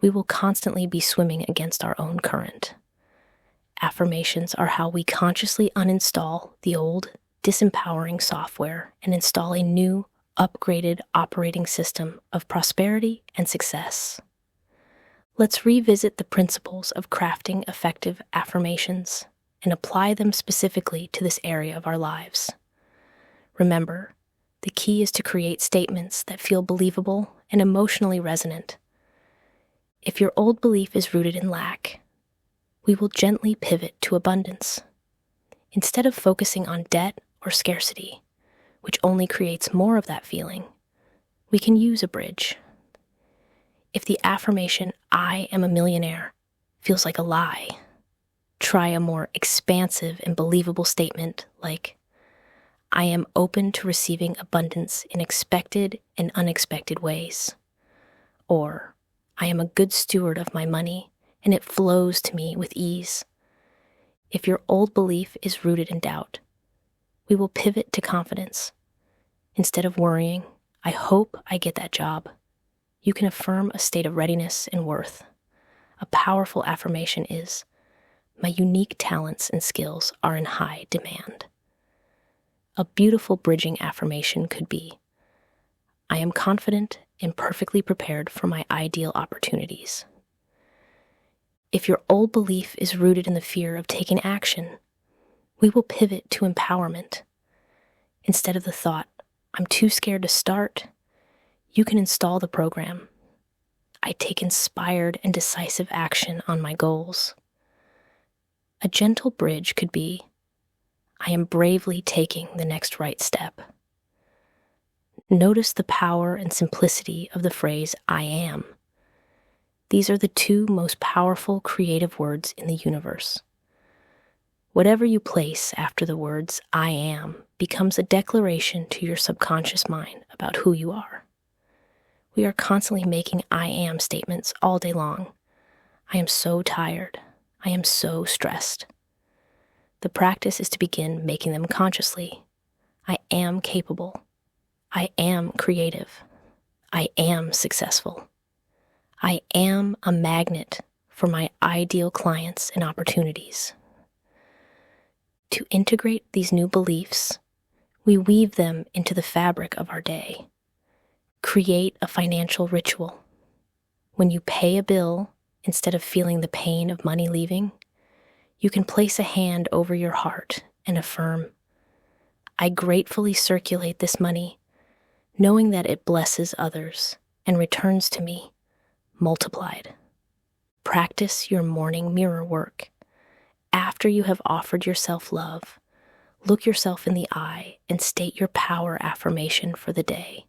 we will constantly be swimming against our own current. Affirmations are how we consciously uninstall the old, disempowering software and install a new, upgraded operating system of prosperity and success. Let's revisit the principles of crafting effective affirmations and apply them specifically to this area of our lives. Remember, the key is to create statements that feel believable and emotionally resonant. If your old belief is rooted in lack, we will gently pivot to abundance. Instead of focusing on debt or scarcity, which only creates more of that feeling, we can use a bridge. If the affirmation, "I am a millionaire," feels like a lie, try a more expansive and believable statement like, "I am open to receiving abundance in expected and unexpected ways," or, "I am a good steward of my money and it flows to me with ease." If your old belief is rooted in doubt, we will pivot to confidence. Instead of worrying, "I hope I get that job," you can affirm a state of readiness and worth. A powerful affirmation is, "My unique talents and skills are in high demand." A beautiful bridging affirmation could be, "I am confident and perfectly prepared for my ideal opportunities." If your old belief is rooted in the fear of taking action, we will pivot to empowerment. Instead of the thought, "I'm too scared to start," you can install the program, "I take inspired and decisive action on my goals." A gentle bridge could be, "I am bravely taking the next right step." Notice the power and simplicity of the phrase, "I am." These are the two most powerful creative words in the universe. Whatever you place after the words, "I am," becomes a declaration to your subconscious mind about who you are. We are constantly making "I am" statements all day long. "I am so tired. I am so stressed." The practice is to begin making them consciously. "I am capable. I am creative. I am successful. I am a magnet for my ideal clients and opportunities." To integrate these new beliefs, we weave them into the fabric of our day. Create a financial ritual. When you pay a bill, instead of feeling the pain of money leaving, you can place a hand over your heart and affirm, "I gratefully circulate this money, knowing that it blesses others and returns to me multiplied." Practice your morning mirror work. After you have offered yourself love, look yourself in the eye and state your power affirmation for the day.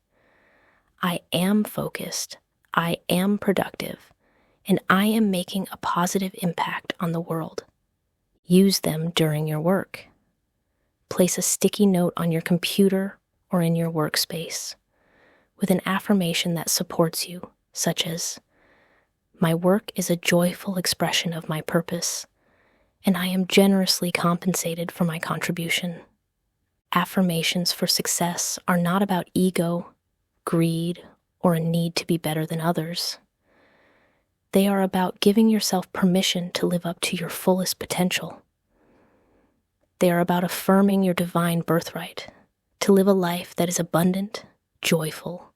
"I am focused, I am productive, and I am making a positive impact on the world." Use them during your work. Place a sticky note on your computer or in your workspace with an affirmation that supports you, such as, "My work is a joyful expression of my purpose, and I am generously compensated for my contribution. Affirmations for success are not about ego, greed, or a need to be better than others. They are about giving yourself permission to live up to your fullest potential. They are about affirming your divine birthright, to live a life that is abundant, joyful,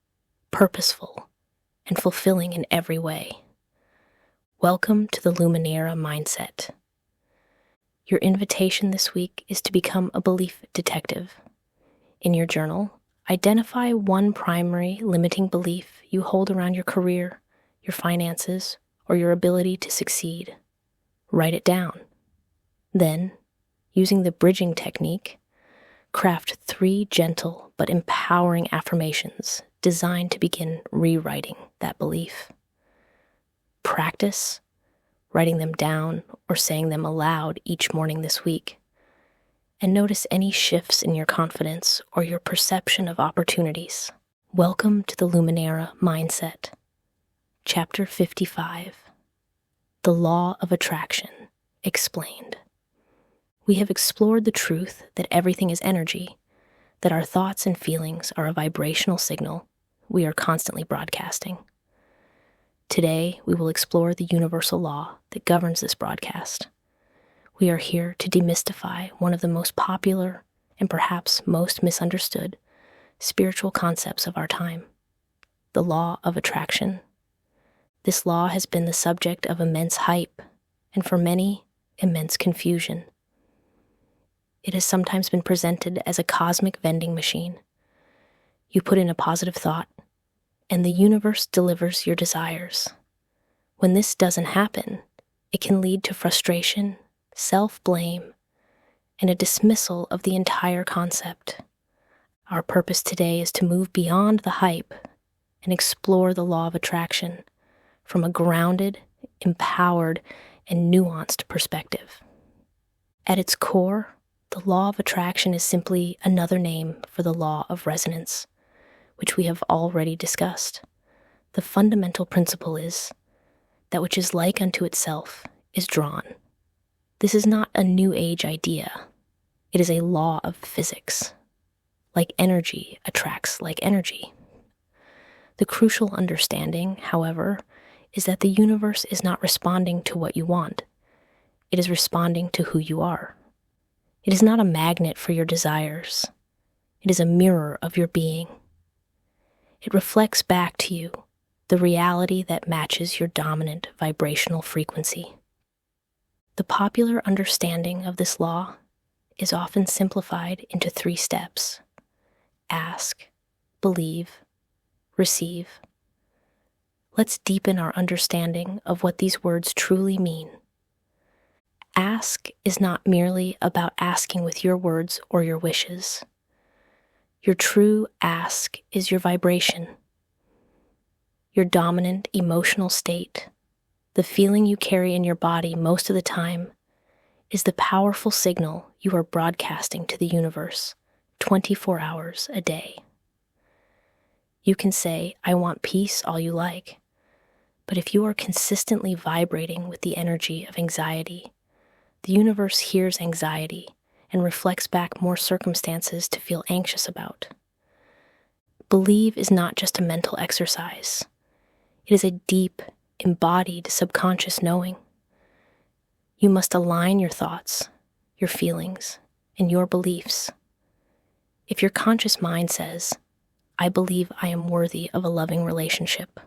purposeful, and fulfilling in every way. Welcome to the Luminara Mindset. Your invitation this week is to become a belief detective. In your journal, identify one primary limiting belief you hold around your career, your finances, or your ability to succeed. Write it down. Then, using the bridging technique, craft 3 gentle but empowering affirmations designed to begin rewriting that belief. Practice writing them down or saying them aloud each morning this week, and notice any shifts in your confidence or your perception of opportunities. Welcome to the Luminara Mindset. Chapter 55. The Law of Attraction Explained. We have explored the truth that everything is energy, that our thoughts and feelings are a vibrational signal we are constantly broadcasting. Today, we will explore the universal law that governs this broadcast. We are here to demystify one of the most popular and perhaps most misunderstood spiritual concepts of our time, the law of attraction. This law has been the subject of immense hype and, for many, immense confusion. It has sometimes been presented as a cosmic vending machine. You put in a positive thought, and the universe delivers your desires. When this doesn't happen, it can lead to frustration, self-blame, and a dismissal of the entire concept. Our purpose today is to move beyond the hype and explore the law of attraction from a grounded, empowered, and nuanced perspective. At its core, the law of attraction is simply another name for the law of resonance, which we have already discussed. The fundamental principle is that which is like unto itself is drawn. This is not a new age idea. It is a law of physics. Like energy attracts like energy. The crucial understanding, however, is that the universe is not responding to what you want. It is responding to who you are. It is not a magnet for your desires. It is a mirror of your being. It reflects back to you the reality that matches your dominant vibrational frequency. The popular understanding of this law is often simplified into 3 steps: ask, believe, receive. Let's deepen our understanding of what these words truly mean. Ask is not merely about asking with your words or your wishes. Your true ask is your vibration, your dominant emotional state. The feeling you carry in your body most of the time is the powerful signal you are broadcasting to the universe 24 hours a day. You can say, "I want peace," all you like, but if you are consistently vibrating with the energy of anxiety, the universe hears anxiety and reflects back more circumstances to feel anxious about. Believe is not just a mental exercise. It is a deep, embodied subconscious knowing. You must align your thoughts, your feelings, and your beliefs. If your conscious mind says, "I believe I am worthy of a loving relationship,"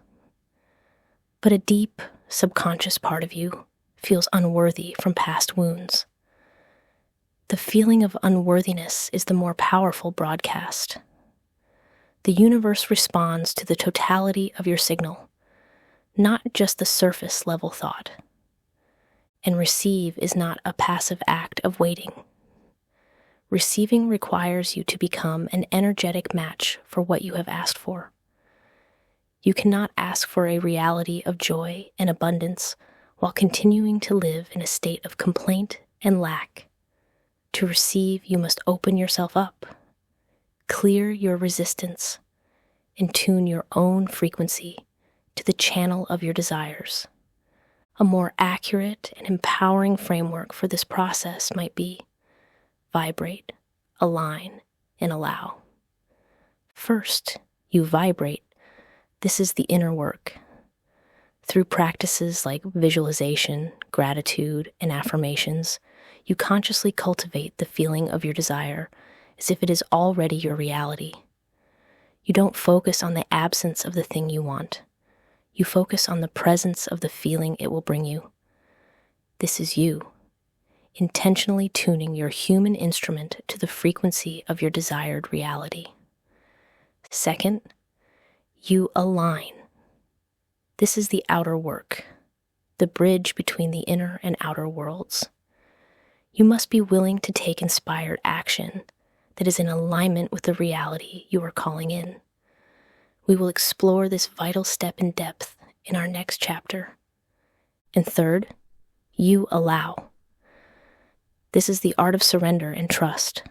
but a deep, subconscious part of you feels unworthy from past wounds, the feeling of unworthiness is the more powerful broadcast. The universe responds to the totality of your signal, not just the surface level thought. And receive is not a passive act of waiting. Receiving requires you to become an energetic match for what you have asked for. You cannot ask for a reality of joy and abundance while continuing to live in a state of complaint and lack. To receive, you must open yourself up, clear your resistance, and tune your own frequency to the channel of your desires. A more accurate and empowering framework for this process might be vibrate, align, and allow. First, you vibrate. This is the inner work. Through practices like visualization, gratitude, and affirmations, you consciously cultivate the feeling of your desire as if it is already your reality. You don't focus on the absence of the thing you want. You focus on the presence of the feeling it will bring you. This is you, intentionally tuning your human instrument to the frequency of your desired reality. Second, you align. This is the outer work, the bridge between the inner and outer worlds. You must be willing to take inspired action that is in alignment with the reality you are calling in. We will explore this vital step in depth in our next chapter. And third, you allow. This is the art of surrender and trust.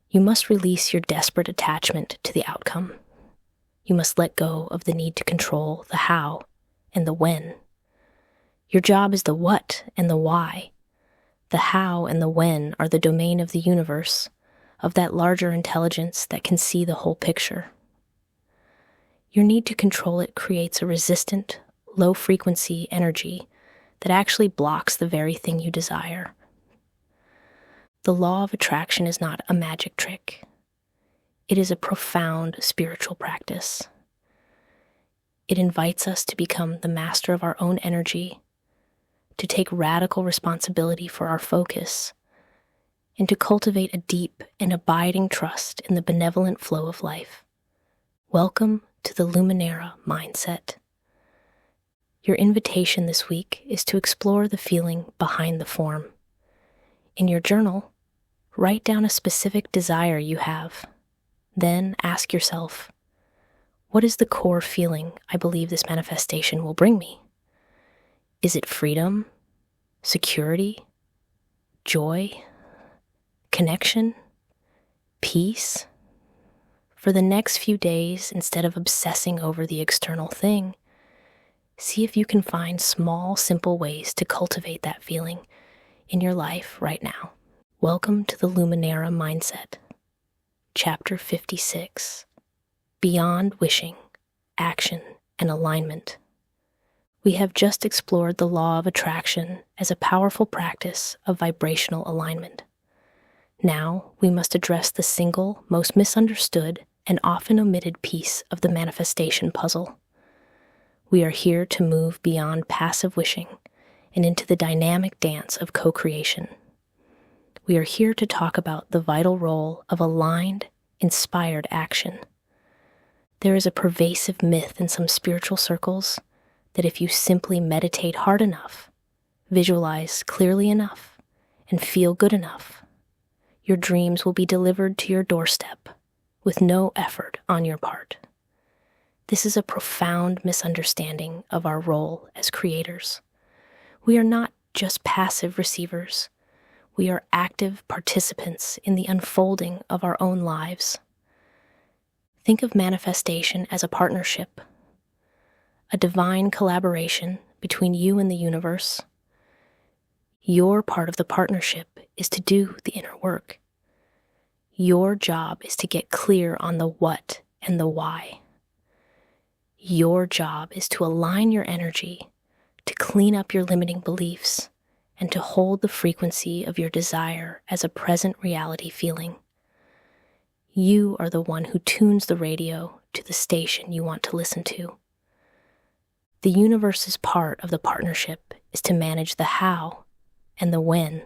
You must release your desperate attachment to the outcome. You must let go of the need to control the how and the when. Your job is the what and the why. The how and the when are the domain of the universe, of that larger intelligence that can see the whole picture. Your need to control it creates a resistant, low-frequency energy that actually blocks the very thing you desire. The law of attraction is not a magic trick. It is a profound spiritual practice. It invites us to become the master of our own energy, to take radical responsibility for our focus, and to cultivate a deep and abiding trust in the benevolent flow of life. Welcome to the Luminara Mindset. Your invitation this week is to explore the feeling behind the form. In your journal, write down a specific desire you have. Then ask yourself, what is the core feeling I believe this manifestation will bring me? Is it freedom, security, joy, connection, peace? For the next few days, instead of obsessing over the external thing, see if you can find small, simple ways to cultivate that feeling in your life right now. Welcome to the Luminara Mindset. Chapter 56. Beyond Wishing, Action, and Alignment. We have just explored the law of attraction as a powerful practice of vibrational alignment. Now we must address the single, most misunderstood, and often omitted piece of the manifestation puzzle. We are here to move beyond passive wishing and into the dynamic dance of co-creation. We are here to talk about the vital role of aligned, inspired action. There is a pervasive myth in some spiritual circles that if you simply meditate hard enough, visualize clearly enough, and feel good enough, your dreams will be delivered to your doorstep with no effort on your part. This is a profound misunderstanding of our role as creators. We are not just passive receivers. We are active participants in the unfolding of our own lives. Think of manifestation as a partnership, a divine collaboration between you and the universe. Your part of the partnership is to do the inner work. Your job is to get clear on the what and the why. Your job is to align your energy, to clean up your limiting beliefs, and to hold the frequency of your desire as a present reality feeling. You are the one who tunes the radio to the station you want to listen to. The universe's part of the partnership is to manage the how and the when.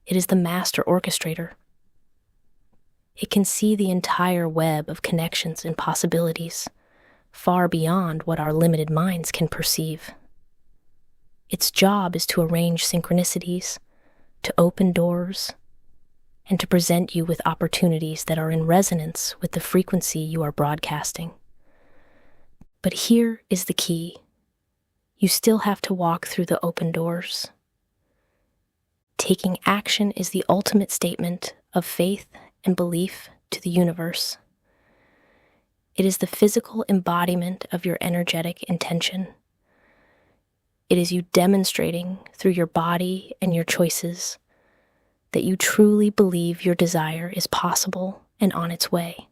It is the master orchestrator. It can see the entire web of connections and possibilities, far beyond what our limited minds can perceive. Its job is to arrange synchronicities, to open doors, and to present you with opportunities that are in resonance with the frequency you are broadcasting. But here is the key. You still have to walk through the open doors. Taking action is the ultimate statement of faith and belief to the universe. It is the physical embodiment of your energetic intention. It is you demonstrating through your body and your choices that you truly believe your desire is possible and on its way.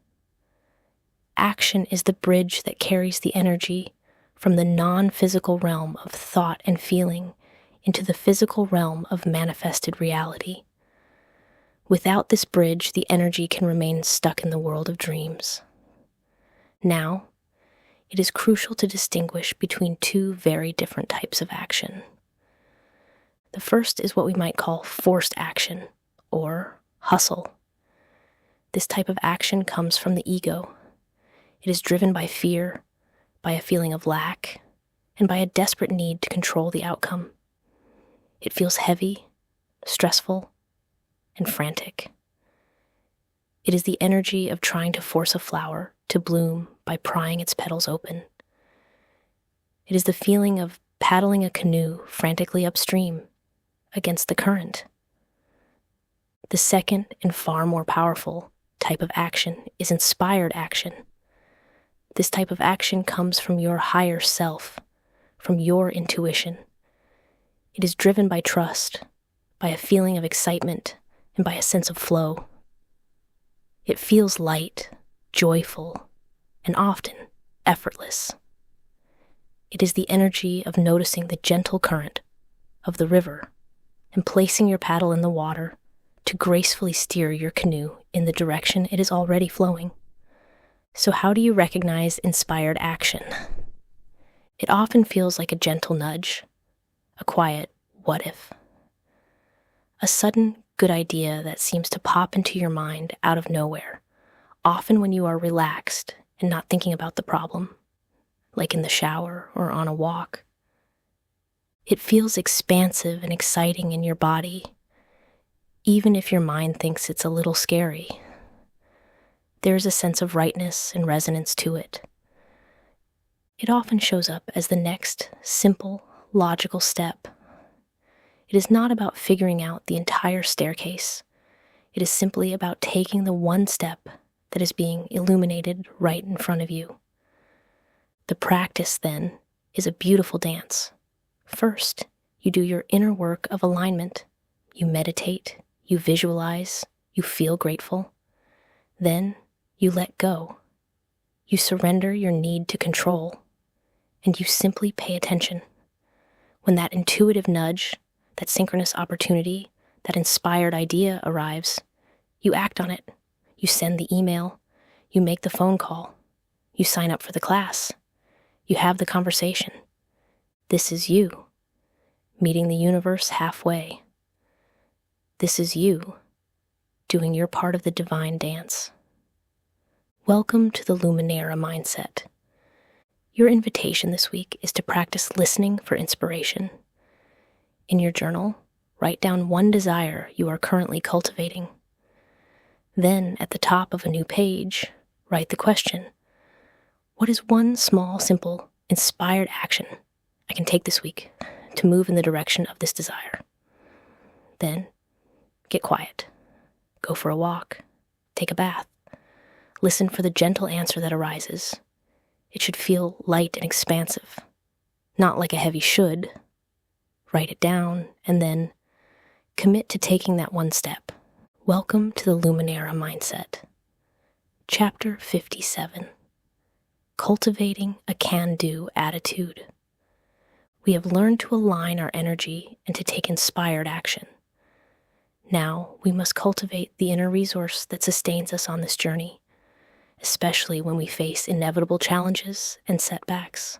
Action is the bridge that carries the energy from the non-physical realm of thought and feeling into the physical realm of manifested reality. Without this bridge, the energy can remain stuck in the world of dreams. Now, it is crucial to distinguish between two very different types of action. The first is what we might call forced action, or hustle. This type of action comes from the ego. It is driven by fear, by a feeling of lack, and by a desperate need to control the outcome. It feels heavy, stressful, and frantic. It is the energy of trying to force a flower to bloom by prying its petals open. It is the feeling of paddling a canoe frantically upstream against the current. The second and far more powerful type of action is inspired action. This type of action comes from your higher self, from your intuition. It is driven by trust, by a feeling of excitement, and by a sense of flow. It feels light, joyful, and often effortless. It is the energy of noticing the gentle current of the river and placing your paddle in the water to gracefully steer your canoe in the direction it is already flowing. So how do you recognize inspired action? It often feels like a gentle nudge, a quiet what if, a sudden good idea that seems to pop into your mind out of nowhere, often when you are relaxed and not thinking about the problem, like in the shower or on a walk. It feels expansive and exciting in your body, even if your mind thinks it's a little scary. There is a sense of rightness and resonance to it. It often shows up as the next simple, logical step. It is not about figuring out the entire staircase. It is simply about taking the one step that is being illuminated right in front of you. The practice, then, is a beautiful dance. First, you do your inner work of alignment. You meditate, you visualize, you feel grateful. Then, you let go. You surrender your need to control, and you simply pay attention. When that intuitive nudge, that synchronous opportunity, that inspired idea arrives, you act on it. You send the email, you make the phone call, you sign up for the class, you have the conversation. This is you, meeting the universe halfway. This is you, doing your part of the divine dance. Welcome to the Luminara Mindset. Your invitation this week is to practice listening for inspiration. In your journal, write down one desire you are currently cultivating. Then, at the top of a new page, write the question, what is one small, simple, inspired action I can take this week to move in the direction of this desire? Then, get quiet. Go for a walk. Take a bath. Listen for the gentle answer that arises. It should feel light and expansive, not like a heavy should. Write it down, and then commit to taking that one step. Welcome to the Luminara Mindset. Chapter 57. Cultivating a can-do attitude. We have learned to align our energy and to take inspired action. Now we must cultivate the inner resource that sustains us on this journey, especially when we face inevitable challenges and setbacks.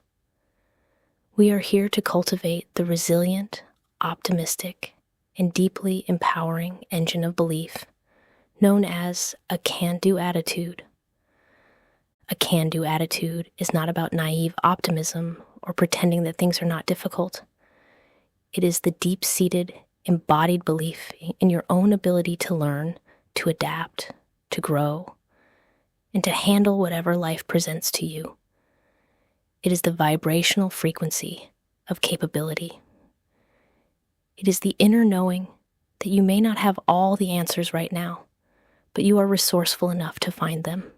We are here to cultivate the resilient, optimistic, and deeply empowering engine of belief known as a can-do attitude. A can-do attitude is not about naive optimism or pretending that things are not difficult. It is the deep-seated, embodied belief in your own ability to learn, to adapt, to grow, and to handle whatever life presents to you. It is the vibrational frequency of capability. It is the inner knowing that you may not have all the answers right now, but you are resourceful enough to find them.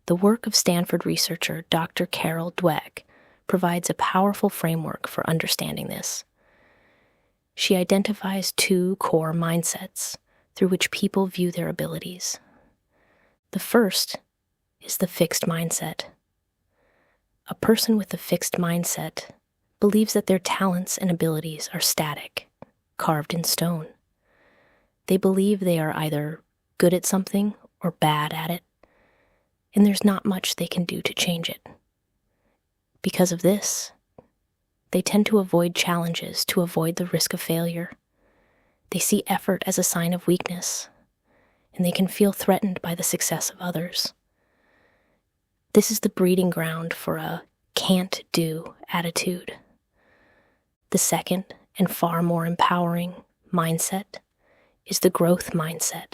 The work of Stanford researcher Dr. Carol Dweck provides a powerful framework for understanding this. She identifies 2 core mindsets through which people view their abilities. The first is the fixed mindset. A person with a fixed mindset believes that their talents and abilities are static, carved in stone. They believe they are either good at something or bad at it, and there's not much they can do to change it. Because of this, they tend to avoid challenges to avoid the risk of failure. They see effort as a sign of weakness, and they can feel threatened by the success of others. This is the breeding ground for a can't-do attitude. The second and far more empowering mindset is the growth mindset.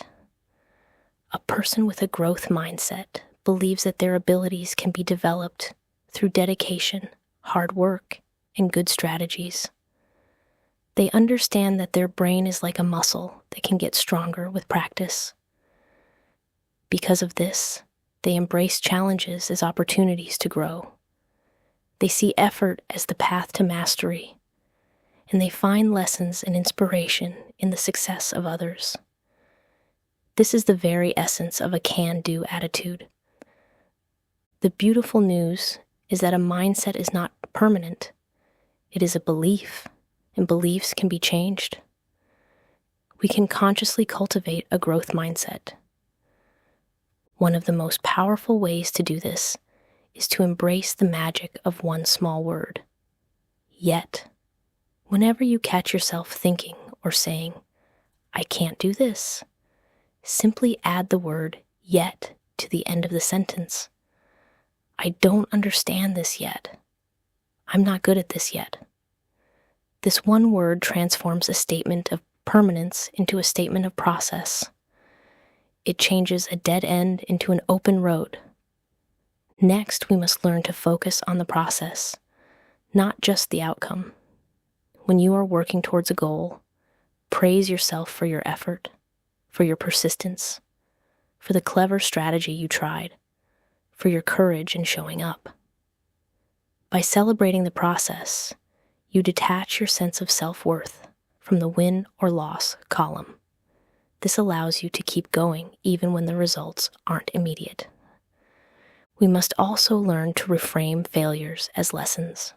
A person with a growth mindset believes that their abilities can be developed through dedication, hard work, and good strategies. They understand that their brain is like a muscle that can get stronger with practice. Because of this, they embrace challenges as opportunities to grow. They see effort as the path to mastery, and they find lessons and inspiration in the success of others. This is the very essence of a can-do attitude. The beautiful news is that a mindset is not permanent. It is a belief, and beliefs can be changed. We can consciously cultivate a growth mindset. One of the most powerful ways to do this is to embrace the magic of one small word, yet. Whenever you catch yourself thinking or saying, "I can't do this," simply add the word "yet" to the end of the sentence. I don't understand this yet. I'm not good at this yet. This one word transforms a statement of permanence into a statement of process. It changes a dead end into an open road. Next, we must learn to focus on the process, not just the outcome. When you are working towards a goal, praise yourself for your effort, for your persistence, for the clever strategy you tried, for your courage in showing up. By celebrating the process, you detach your sense of self-worth from the win or loss column. This allows you to keep going even when the results aren't immediate. We must also learn to reframe failures as lessons.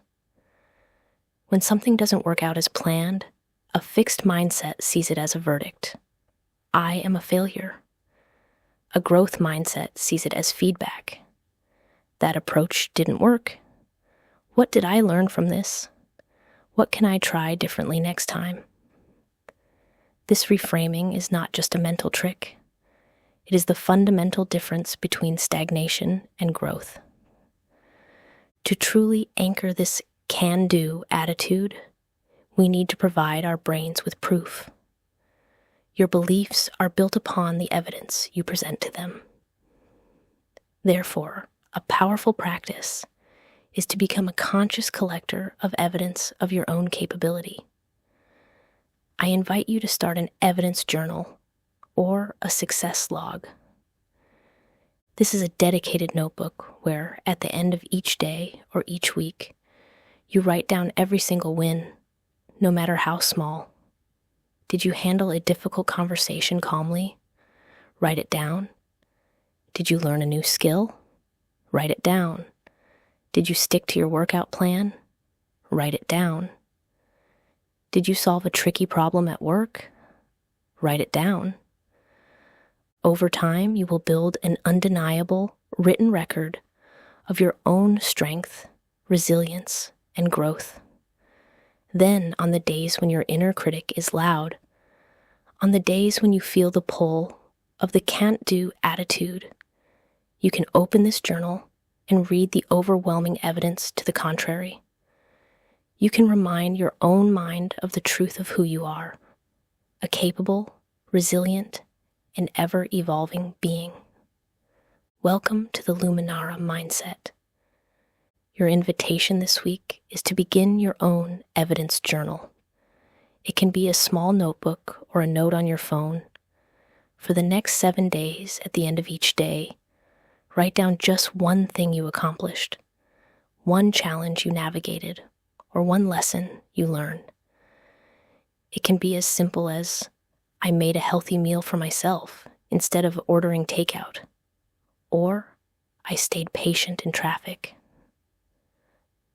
When something doesn't work out as planned, a fixed mindset sees it as a verdict. I am a failure. A growth mindset sees it as feedback. That approach didn't work. What did I learn from this? What can I try differently next time? This reframing is not just a mental trick. It is the fundamental difference between stagnation and growth. To truly anchor this can-do attitude, we need to provide our brains with proof. Your beliefs are built upon the evidence you present to them. Therefore, a powerful practice is to become a conscious collector of evidence of your own capability. I invite you to start an evidence journal or a success log. This is a dedicated notebook where, at the end of each day or each week, you write down every single win, no matter how small. Did you handle a difficult conversation calmly? Write it down. Did you learn a new skill? Write it down. Did you stick to your workout plan? Write it down. Did you solve a tricky problem at work? Write it down. Over time, you will build an undeniable written record of your own strength, resilience, and growth. Then, on the days when your inner critic is loud, on the days when you feel the pull of the can't-do attitude, you can open this journal and read the overwhelming evidence to the contrary. You can remind your own mind of the truth of who you are, a capable, resilient, and ever-evolving being. Welcome to the Luminara Mindset. Your invitation this week is to begin your own evidence journal. It can be a small notebook or a note on your phone. For the next 7 days, at the end of each day, write down just one thing you accomplished, one challenge you navigated, or one lesson you learned. It can be as simple as, I made a healthy meal for myself instead of ordering takeout, or I stayed patient in traffic.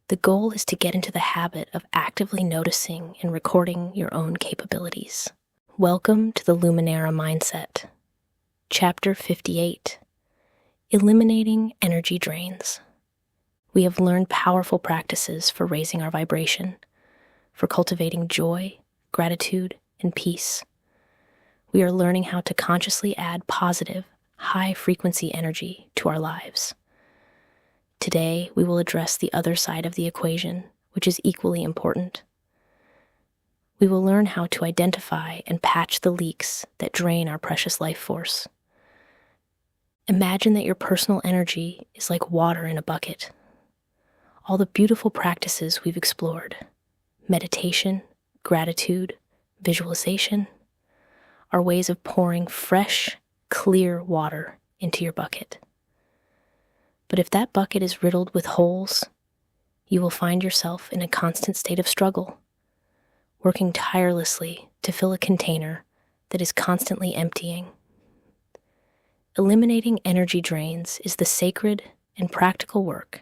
The goal is to get into the habit of actively noticing and recording your own capabilities. Welcome to the Luminara Mindset. Chapter 58, Eliminating Energy Drains. We have learned powerful practices for raising our vibration, for cultivating joy, gratitude, and peace. We are learning how to consciously add positive, high-frequency energy to our lives. Today, we will address the other side of the equation, which is equally important. We will learn how to identify and patch the leaks that drain our precious life force. Imagine that your personal energy is like water in a bucket. All the beautiful practices we've explored, meditation, gratitude, visualization, are ways of pouring fresh, clear water into your bucket. But if that bucket is riddled with holes, you will find yourself in a constant state of struggle, working tirelessly to fill a container that is constantly emptying. Eliminating energy drains is the sacred and practical work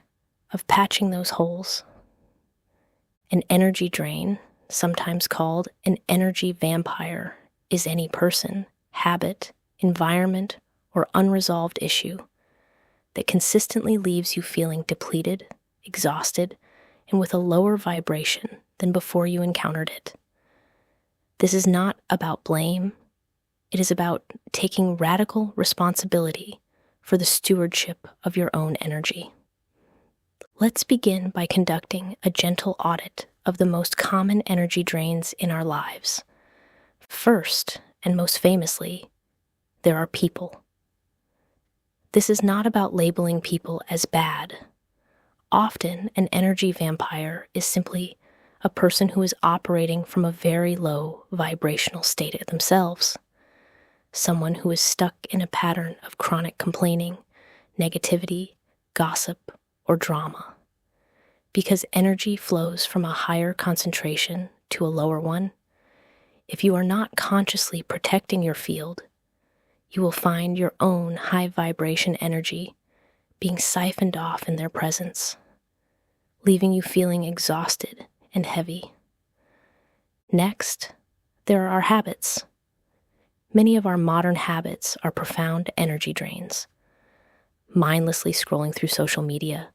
of patching those holes. An energy drain, sometimes called an energy vampire, is any person, habit, environment, or unresolved issue that consistently leaves you feeling depleted, exhausted, and with a lower vibration than before you encountered it. This is not about blame. It is about taking radical responsibility for the stewardship of your own energy. Let's begin by conducting a gentle audit of the most common energy drains in our lives. First, and most famously, there are people. This is not about labeling people as bad. Often, an energy vampire is simply a person who is operating from a very low vibrational state themselves. Someone who is stuck in a pattern of chronic complaining, negativity, gossip, or drama. Because energy flows from a higher concentration to a lower one, if you are not consciously protecting your field, you will find your own high vibration energy being siphoned off in their presence, leaving you feeling exhausted and heavy. Next, there are our habits. Many of our modern habits are profound energy drains. Mindlessly scrolling through social media,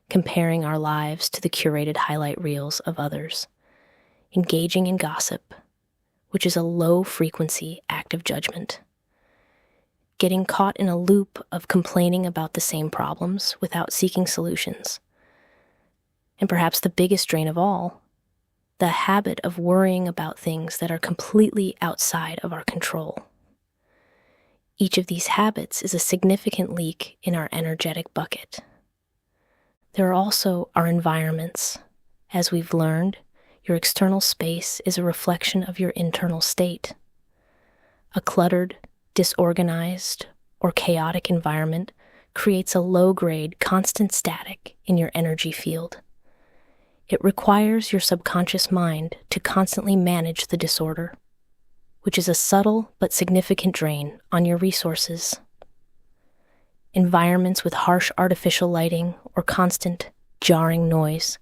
comparing our lives to the curated highlight reels of others, engaging in gossip, which is a low-frequency act of judgment, getting caught in a loop of complaining about the same problems without seeking solutions. And perhaps the biggest drain of all, the habit of worrying about things that are completely outside of our control. Each of these habits is a significant leak in our energetic bucket. There are also our environments. As we've learned, your external space is a reflection of your internal state. A cluttered, disorganized, or chaotic environment creates a low-grade, constant static in your energy field. It requires your subconscious mind to constantly manage the disorder, which is a subtle but significant drain on your resources. Environments with harsh artificial lighting or constant, jarring noise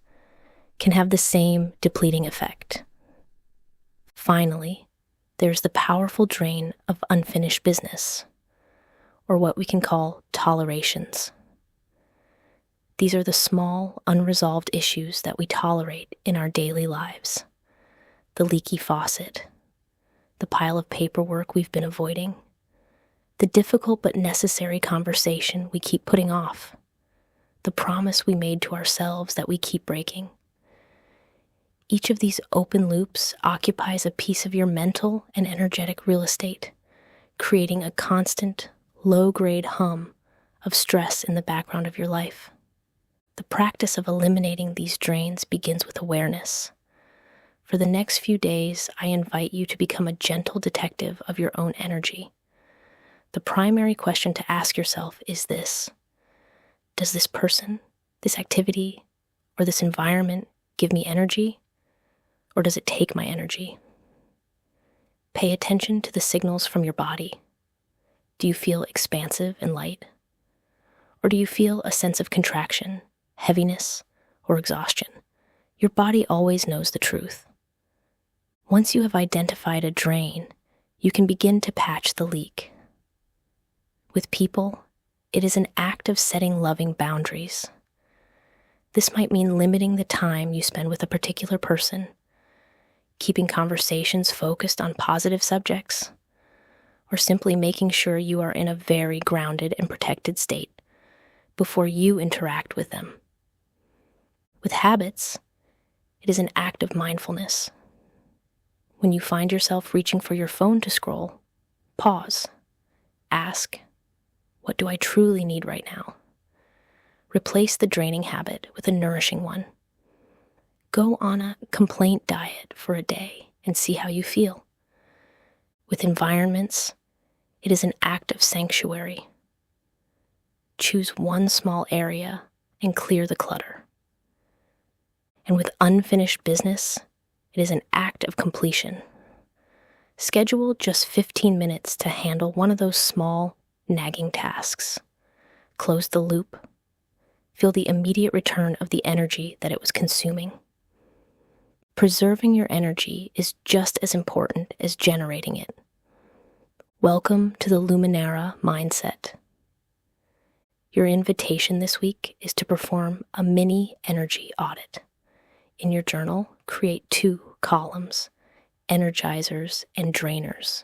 can have the same depleting effect. Finally, there's the powerful drain of unfinished business, or what we can call tolerations. These are the small, unresolved issues that we tolerate in our daily lives. The leaky faucet, the pile of paperwork we've been avoiding, the difficult but necessary conversation we keep putting off, the promise we made to ourselves that we keep breaking. Each of these open loops occupies a piece of your mental and energetic real estate, creating a constant, low-grade hum of stress in the background of your life. The practice of eliminating these drains begins with awareness. For the next few days, I invite you to become a gentle detective of your own energy. The primary question to ask yourself is this: does this person, this activity, or this environment give me energy, or does it take my energy? Pay attention to the signals from your body. Do you feel expansive and light? Or do you feel a sense of contraction, heaviness, or exhaustion? Your body always knows the truth. Once you have identified a drain, you can begin to patch the leak. With people, it is an act of setting loving boundaries. This might mean limiting the time you spend with a particular person, keeping conversations focused on positive subjects, or simply making sure you are in a very grounded and protected state before you interact with them. With habits, it is an act of mindfulness. When you find yourself reaching for your phone to scroll, pause. Ask, what do I truly need right now? Replace the draining habit with a nourishing one. Go on a complaint diet for a day and see how you feel. With environments, it is an act of sanctuary. Choose one small area and clear the clutter. And with unfinished business, it is an act of completion. Schedule just 15 minutes to handle one of those small, nagging tasks. Close the loop. Feel the immediate return of the energy that it was consuming. Preserving your energy is just as important as generating it. Welcome to the Luminara Mindset. Your invitation this week is to perform a mini energy audit. In your journal, create 2 columns, energizers and drainers.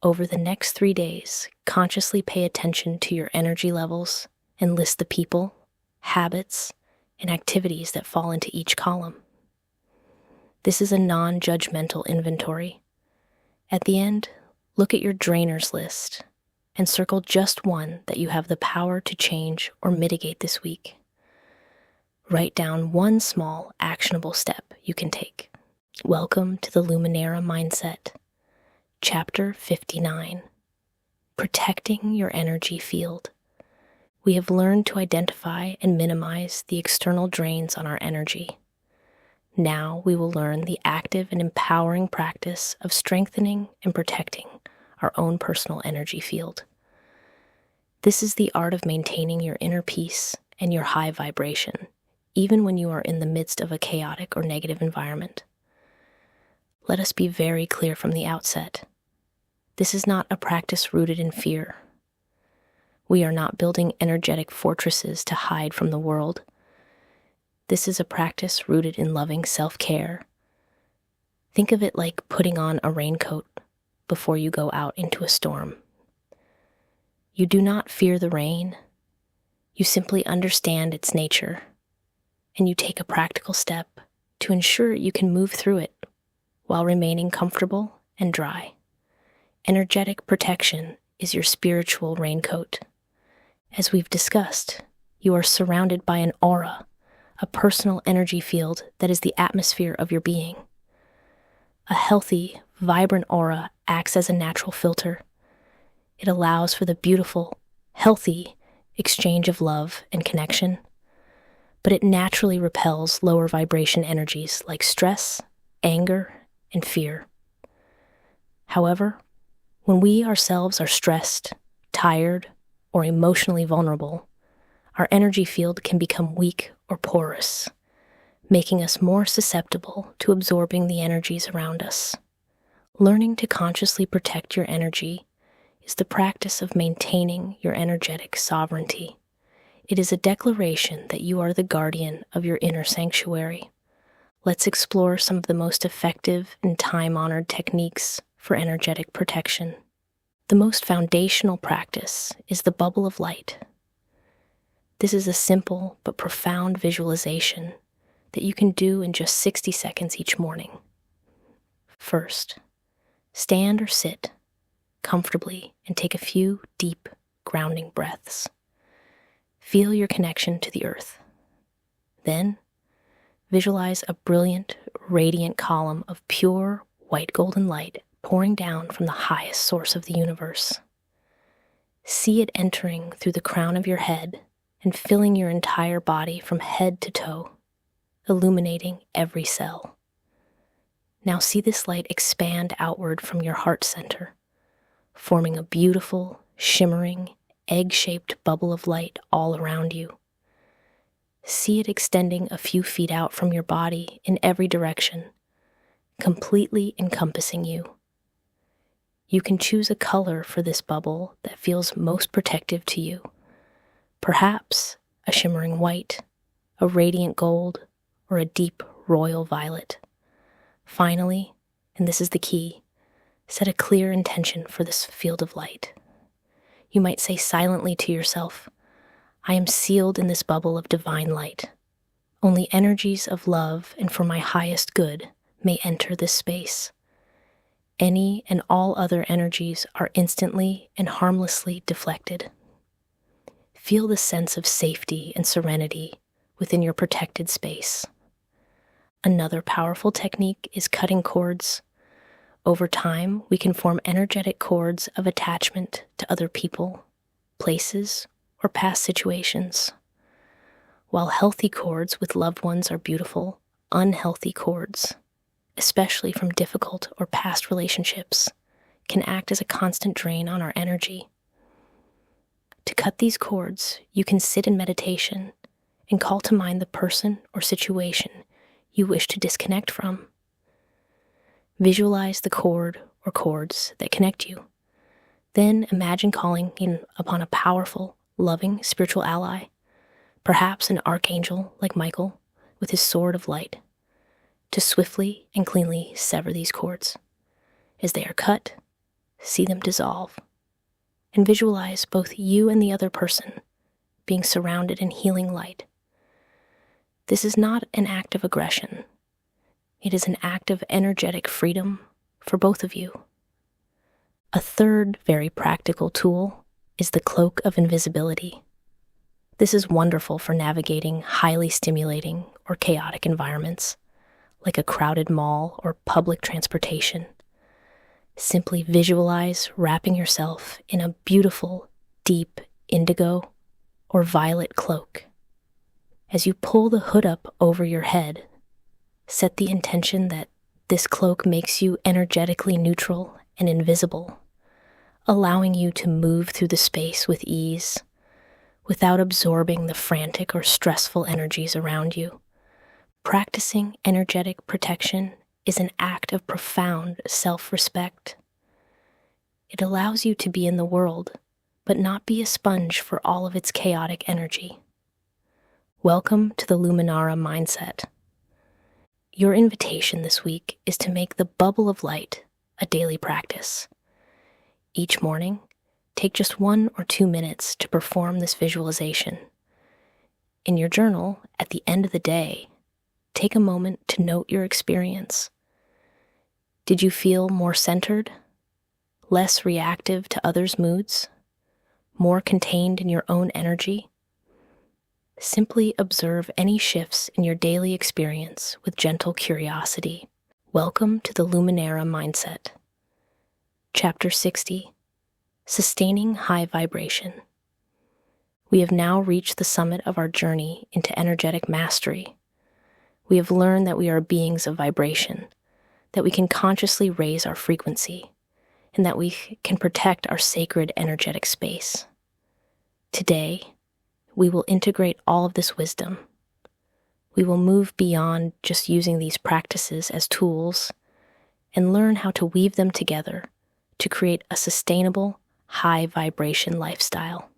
Over the next 3 days, consciously pay attention to your energy levels and list the people, habits, and activities that fall into each column. This is a non-judgmental inventory. At the end, look at your drainers list and circle just one that you have the power to change or mitigate this week. Write down one small, actionable step you can take. Welcome to the Luminara Mindset. Chapter 59. Protecting your energy field. We have learned to identify and minimize the external drains on our energy. Now we will learn the active and empowering practice of strengthening and protecting our own personal energy field. This is the art of maintaining your inner peace and your high vibration, even when you are in the midst of a chaotic or negative environment. Let us be very clear from the outset. This is not a practice rooted in fear. We are not building energetic fortresses to hide from the world. This is a practice rooted in loving self-care. Think of it like putting on a raincoat before you go out into a storm. You do not fear the rain. You simply understand its nature, and you take a practical step to ensure you can move through it while remaining comfortable and dry. Energetic protection is your spiritual raincoat. As we've discussed, you are surrounded by an aura, a personal energy field that is the atmosphere of your being. A healthy, vibrant aura acts as a natural filter. It allows for the beautiful, healthy exchange of love and connection, but it naturally repels lower vibration energies like stress, anger, and fear. However, when we ourselves are stressed, tired, or emotionally vulnerable, our energy field can become weak or porous, making us more susceptible to absorbing the energies around us. Learning to consciously protect your energy is the practice of maintaining your energetic sovereignty. It is a declaration that you are the guardian of your inner sanctuary. Let's explore some of the most effective and time-honored techniques for energetic protection. The most foundational practice is the bubble of light. This is a simple but profound visualization that you can do in just 60 seconds each morning. First, stand or sit comfortably and take a few deep, grounding breaths. Feel your connection to the earth. Then, visualize a brilliant, radiant column of pure, white golden light pouring down from the highest source of the universe. See it entering through the crown of your head and filling your entire body from head to toe. illuminating every cell. Now see this light expand outward from your heart center, forming a beautiful, shimmering, egg-shaped bubble of light all around you. See it extending a few feet out from your body in every direction, completely encompassing you. You can choose a color for this bubble that feels most protective to you. Perhaps a shimmering white, a radiant gold, or a deep royal violet. Finally, and this is the key, set a clear intention for this field of light. You might say silently to yourself, I am sealed in this bubble of divine light. Only energies of love and for my highest good may enter this space. Any and all other energies are instantly and harmlessly deflected. Feel the sense of safety and serenity within your protected space. Another powerful technique is cutting cords. Over time, we can form energetic cords of attachment to other people, places, or past situations. While healthy cords with loved ones are beautiful, unhealthy cords, especially from difficult or past relationships, can act as a constant drain on our energy. To cut these cords, you can sit in meditation and call to mind the person or situation you wish to disconnect from. Visualize the cord or cords that connect you. Then imagine calling in upon a powerful, loving spiritual ally, perhaps an archangel like Michael with his sword of light, to swiftly and cleanly sever these cords. As they are cut, see them dissolve, and visualize both you and the other person being surrounded in healing light. This is not an act of aggression. It is an act of energetic freedom for both of you. A third very practical tool is the cloak of invisibility. This is wonderful for navigating highly stimulating or chaotic environments, like a crowded mall or public transportation. Simply visualize wrapping yourself in a beautiful, deep indigo or violet cloak. As you pull the hood up over your head, set the intention that this cloak makes you energetically neutral and invisible, allowing you to move through the space with ease, without absorbing the frantic or stressful energies around you. Practicing energetic protection is an act of profound self-respect. It allows you to be in the world, but not be a sponge for all of its chaotic energy. Welcome to the Luminara Mindset. Your invitation this week is to make the bubble of light a daily practice. Each morning, take just 1 or 2 minutes to perform this visualization. In your journal, at the end of the day, take a moment to note your experience. Did you feel more centered, less reactive to others' moods, more contained in your own energy? Simply observe any shifts in your daily experience with gentle curiosity. Welcome to the Luminara Mindset. Chapter 60, Sustaining High Vibration. We have now reached the summit of our journey into energetic mastery. We have learned that we are beings of vibration, that we can consciously raise our frequency, and that we can protect our sacred energetic space. Today, we will integrate all of this wisdom. We will move beyond just using these practices as tools and learn how to weave them together to create a sustainable, high vibration lifestyle.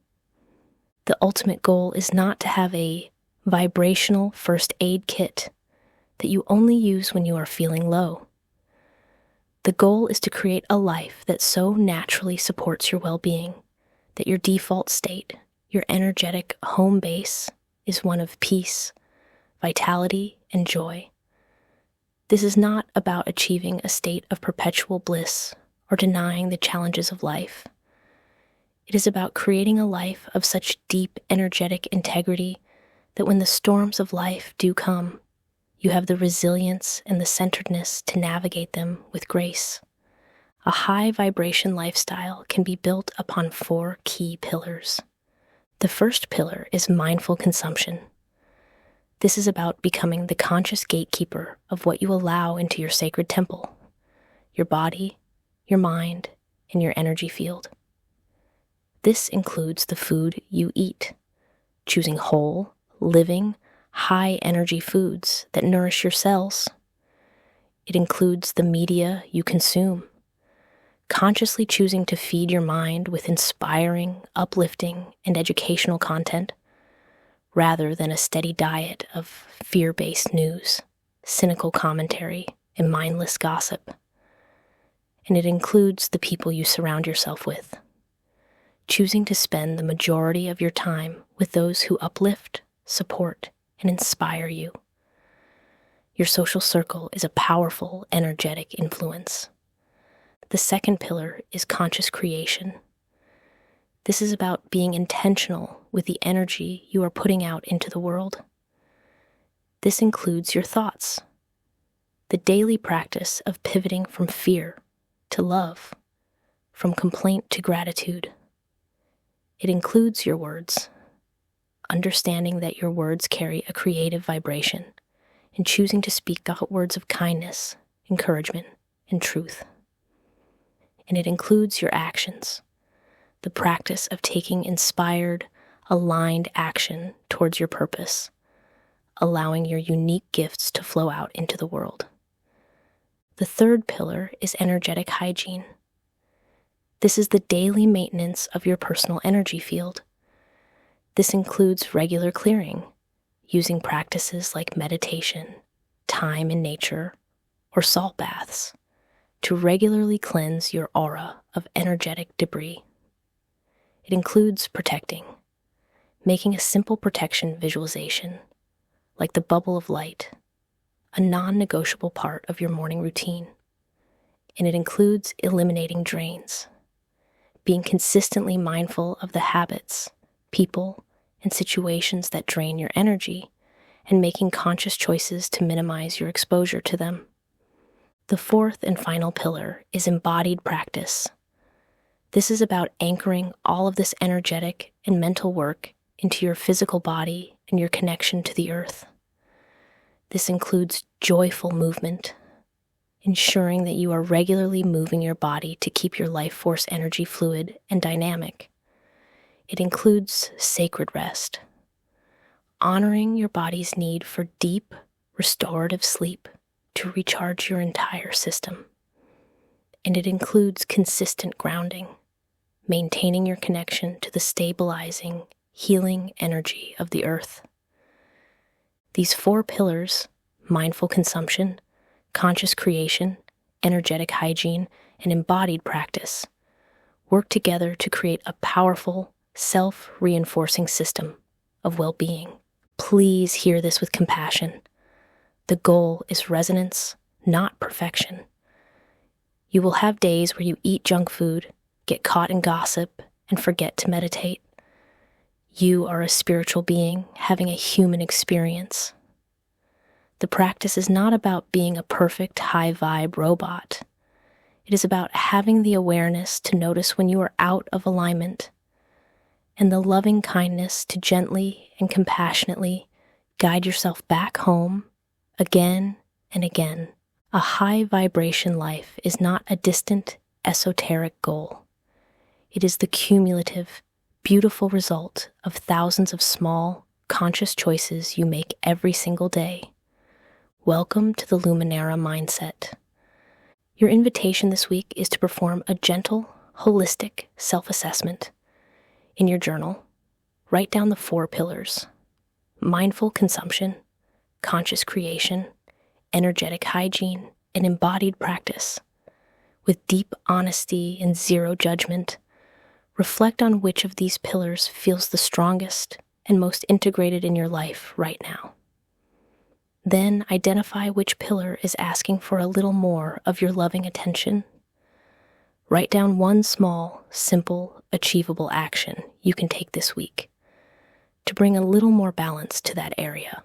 The ultimate goal is not to have a vibrational first aid kit that you only use when you are feeling low. The goal is to create a life that so naturally supports your well-being that your default state, your energetic home base, is one of peace, vitality, and joy. This is not about achieving a state of perpetual bliss or denying the challenges of life. It is about creating a life of such deep energetic integrity that when the storms of life do come, you have the resilience and the centeredness to navigate them with grace. A high vibration lifestyle can be built upon 4 key pillars. The first pillar is mindful consumption. This is about becoming the conscious gatekeeper of what you allow into your sacred temple, your body, your mind, and your energy field. This includes the food you eat, choosing whole, living, high-energy foods that nourish your cells. It includes the media you consume, consciously choosing to feed your mind with inspiring, uplifting, and educational content, rather than a steady diet of fear-based news, cynical commentary, and mindless gossip. And it includes the people you surround yourself with, choosing to spend the majority of your time with those who uplift, support, and inspire you. Your social circle is a powerful, energetic influence. The second pillar is conscious creation. This is about being intentional with the energy you are putting out into the world. This includes your thoughts, the daily practice of pivoting from fear to love, from complaint to gratitude. It includes your words, understanding that your words carry a creative vibration, and choosing to speak out words of kindness, encouragement, and truth. And it includes your actions, the practice of taking inspired, aligned action towards your purpose, allowing your unique gifts to flow out into the world. The third pillar is energetic hygiene. This is the daily maintenance of your personal energy field. This includes regular clearing, using practices like meditation, time in nature, or salt baths to regularly cleanse your aura of energetic debris. It includes protecting, making a simple protection visualization, like the bubble of light, a non-negotiable part of your morning routine. And it includes eliminating drains, being consistently mindful of the habits, people, and situations that drain your energy, and making conscious choices to minimize your exposure to them. The fourth and final pillar is embodied practice. This is about anchoring all of this energetic and mental work into your physical body and your connection to the earth. This includes joyful movement, ensuring that you are regularly moving your body to keep your life force energy fluid and dynamic. It includes sacred rest, honoring your body's need for deep, restorative sleep to recharge your entire system. And it includes consistent grounding, maintaining your connection to the stabilizing, healing energy of the earth. These 4 pillars, mindful consumption, conscious creation, energetic hygiene, and embodied practice, work together to create a powerful, self-reinforcing system of well-being. Please hear this with compassion. The goal is resonance, not perfection. You will have days where you eat junk food, get caught in gossip, and forget to meditate. You are a spiritual being having a human experience. The practice is not about being a perfect high-vibe robot. It is about having the awareness to notice when you are out of alignment, and the loving kindness to gently and compassionately guide yourself back home again and again. A high vibration life is not a distant, esoteric goal. It is the cumulative, beautiful result of thousands of small, conscious choices you make every single day. Welcome to the Luminara Mindset. Your invitation this week is to perform a gentle, holistic self-assessment. In your journal, write down the 4 pillars: mindful consumption, conscious creation, energetic hygiene, and embodied practice. With deep honesty and zero judgment, reflect on which of these pillars feels the strongest and most integrated in your life right now. Then identify which pillar is asking for a little more of your loving attention. Write down one small, simple, achievable action you can take this week to bring a little more balance to that area.